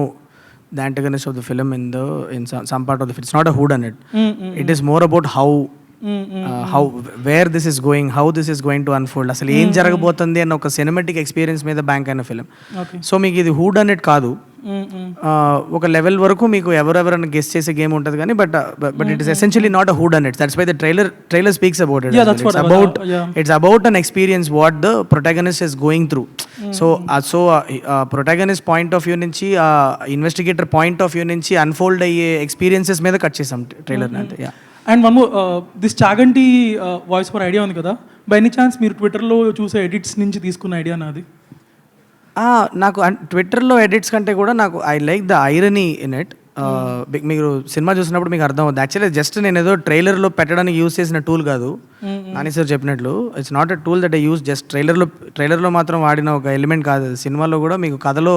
the antagonist of the film in some part of the film. It's not a who done it. It is more about how where this is going, how this is going to unfold, అసలు ఏం జరగబోతుంది అన్న ఒక cinematic experience మీద bank అయిన film. So మీకు ఇది who done it కాదు, ఒక లెవెల్ వరకు మీకు ఎవరెవరన్నా గెస్ చేసే గేమ్ ఉంటుంది కానీ, but it is essentially not a who done it. That's why the trailer speaks about it. It's about an experience what the protagonist is going through. So protagonist point of view నుంచి, investigator point of view నుంచి unfold అయ్యే experiences మీద cut చేసాం trailer అంటే. And one more, this Chaganti voice for idea ఉంది కదా, by any chance మీరు ట్విట్టర్లో చూసే ఎడిట్స్ నుంచి తీసుకున్న ఐడియా నాది? నాకు ట్విట్టర్లో ఎడిట్స్ కంటే కూడా నాకు I like the irony in it. మీరు సినిమా చూసినప్పుడు మీకు అర్థం అవుతుంది. యాక్చువల్లీ జస్ట్ నేను ఏదో ట్రైలర్లో పెట్టడానికి యూస్ చేసిన టూల్ కాదు, నాని సార్ చెప్పినట్లు. It's not a tool that I use just ట్రైలర్లో మాత్రం వాడిన ఒక ఎలిమెంట్ కాదు. సినిమాలో కూడా మీకు కథలో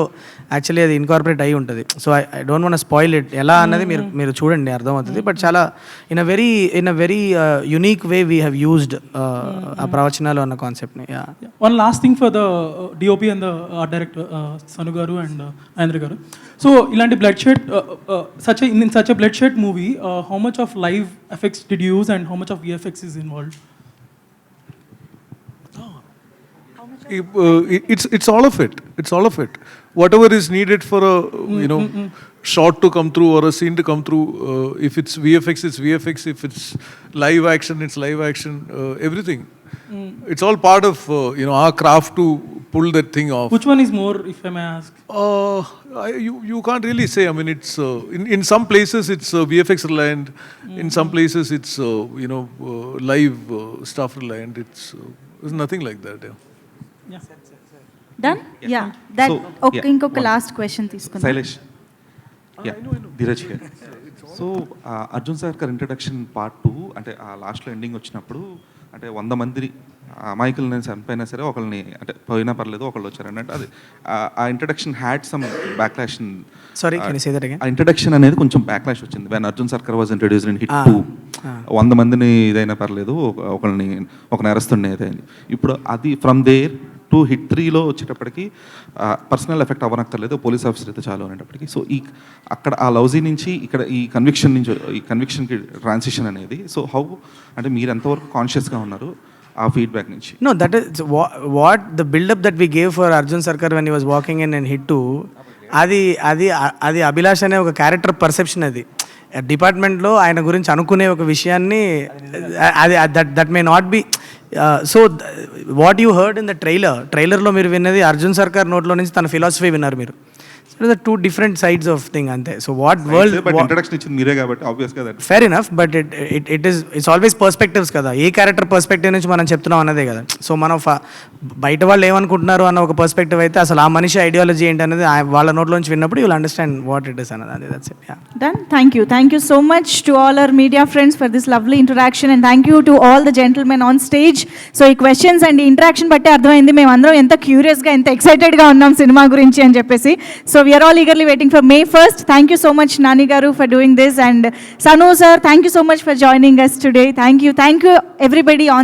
యాక్చువల్లీ అది ఇన్కార్పొరేట్ అయి ఉంటుంది. So I don't want spoil it. ఎలా అన్నది మీరు చూడండి, అర్థమవుతుంది. బట్ చాలా in a very unique way we have used ఆ ప్రవచనాలు అన్న కాన్సెప్ట్ని. One last thing for the DOP and the art director Sanu గారు అండ్ మహేంద్ర గారు. సో ఇలాంటి bloodshed, in such a bloodshed movie, how much of live effects did you use and how much of VFX is involved? It's all of it. It's all of it. Whatever is needed for a shot to come through or a scene to come through. If it's VFX, it's VFX. If it's live action, it's live action. Everything. It's all part of our craft to pull that thing off. Which one is more, if I may ask? You can't really say. I mean, it's in some places it's VFX reliant. In some places it's live stuff reliant. It's nothing like that. Done? Yeah. That ఇంకొక last question తీసుకుందాం. శైలేష్, ధీరజ్ గారు. So Arjun sir గారి introduction part 2 అంటే ఆ లాస్ట్లో ending వచ్చినప్పుడు, అంటే 100 మంది అమాయకులు నేను చనిపోయినా సరే ఒకళ్ళని, అంటే పోయినా పర్లేదు ఒకళ్ళు వచ్చారని, అంటే అది ఆ introduction had some backlash. Sorry, can you say that again? ఆ ఇంట్రడక్షన్ అనేది కొంచెం బ్యాక్లాష్ వచ్చింది. వెన్ అర్జున్ సర్కార్ వాజ్ ఇంట్రడ్యూస్డ్ ఇన్ హిట్ 2, 100 మందిని ఇదైనా పర్లేదు, ఒక నేరస్తుడిని అయితే. ఇప్పుడు అది ఫ్రమ్ దేర్ టు 2 హిట్ 3లో వచ్చేటప్పటికి పర్సనల్ ఎఫెక్ట్ అవ్వనక్కర్లేదు, పోలీస్ ఆఫీసర్ అయితే చాలు అనేటప్పటికి. సో అక్కడ ఆ లౌజీ నుంచి ఇక్కడ ఈ కన్విక్షన్కి ట్రాన్సిషన్ అనేది, సో హౌ అంటే మీరు ఎంతవరకు కాన్షియస్గా ఉన్నారు ఆ ఫీడ్బ్యాక్ నుంచి? No, that is what the build-up that we gave for Arjun Sarkar when he was walking in Hit 2, అది అభిలాష్ అనే ఒక క్యారెక్టర్ పర్సెప్షన్. అది డిపార్ట్మెంట్లో ఆయన గురించి అనుకునే ఒక విషయాన్ని అది that may not be. So what you heard in the ట్రైలర్లో మీరు విన్నది అర్జున్ సర్కార్ నోట్లో నుంచి తన ఫిలాసఫీ విన్నారు మీరు. So the 2 different sides of thing అంతే. సో వాట్ వరల్డ్ ఇంట్రడక్షన్ ఇచ్చింది మీరే కాబట్టి ఆబ్వియస్గా that fair enough, but it's always perspectives కదా. ఏ క్యారెక్టర్ పర్స్పెక్టివ్ నుంచి మనం చెప్తున్నాం అన్నదే కదా. సో మనం బయట వాళ్ళు ఏమనుకుంటున్నారు అన్న ఒక పర్స్పెక్టివ్ అయితే అసలు ఆ మనిషి ఐడియాలజీ ఏంటి అనేది వాళ్ళ నోట్లోంచి విన్నప్పుడు you will understand what it is అన్నది. That's it. Done. Thank you so much to all our media friends for this lovely interaction, and thank you to all the gentlemen on stage. So ఈ questions and interaction బట్టి అర్థమైంది మేము అందరం ఎంత క్యూరియస్గా ఎంత ఎక్సైటెడ్గా ఉన్నాం cinema గురించి అని చెప్పేసి. So we are all eagerly waiting for May 1st. Thank you so much Nani garu for doing this, and Sanu sir, thank you so much for joining us today. Thank you everybody on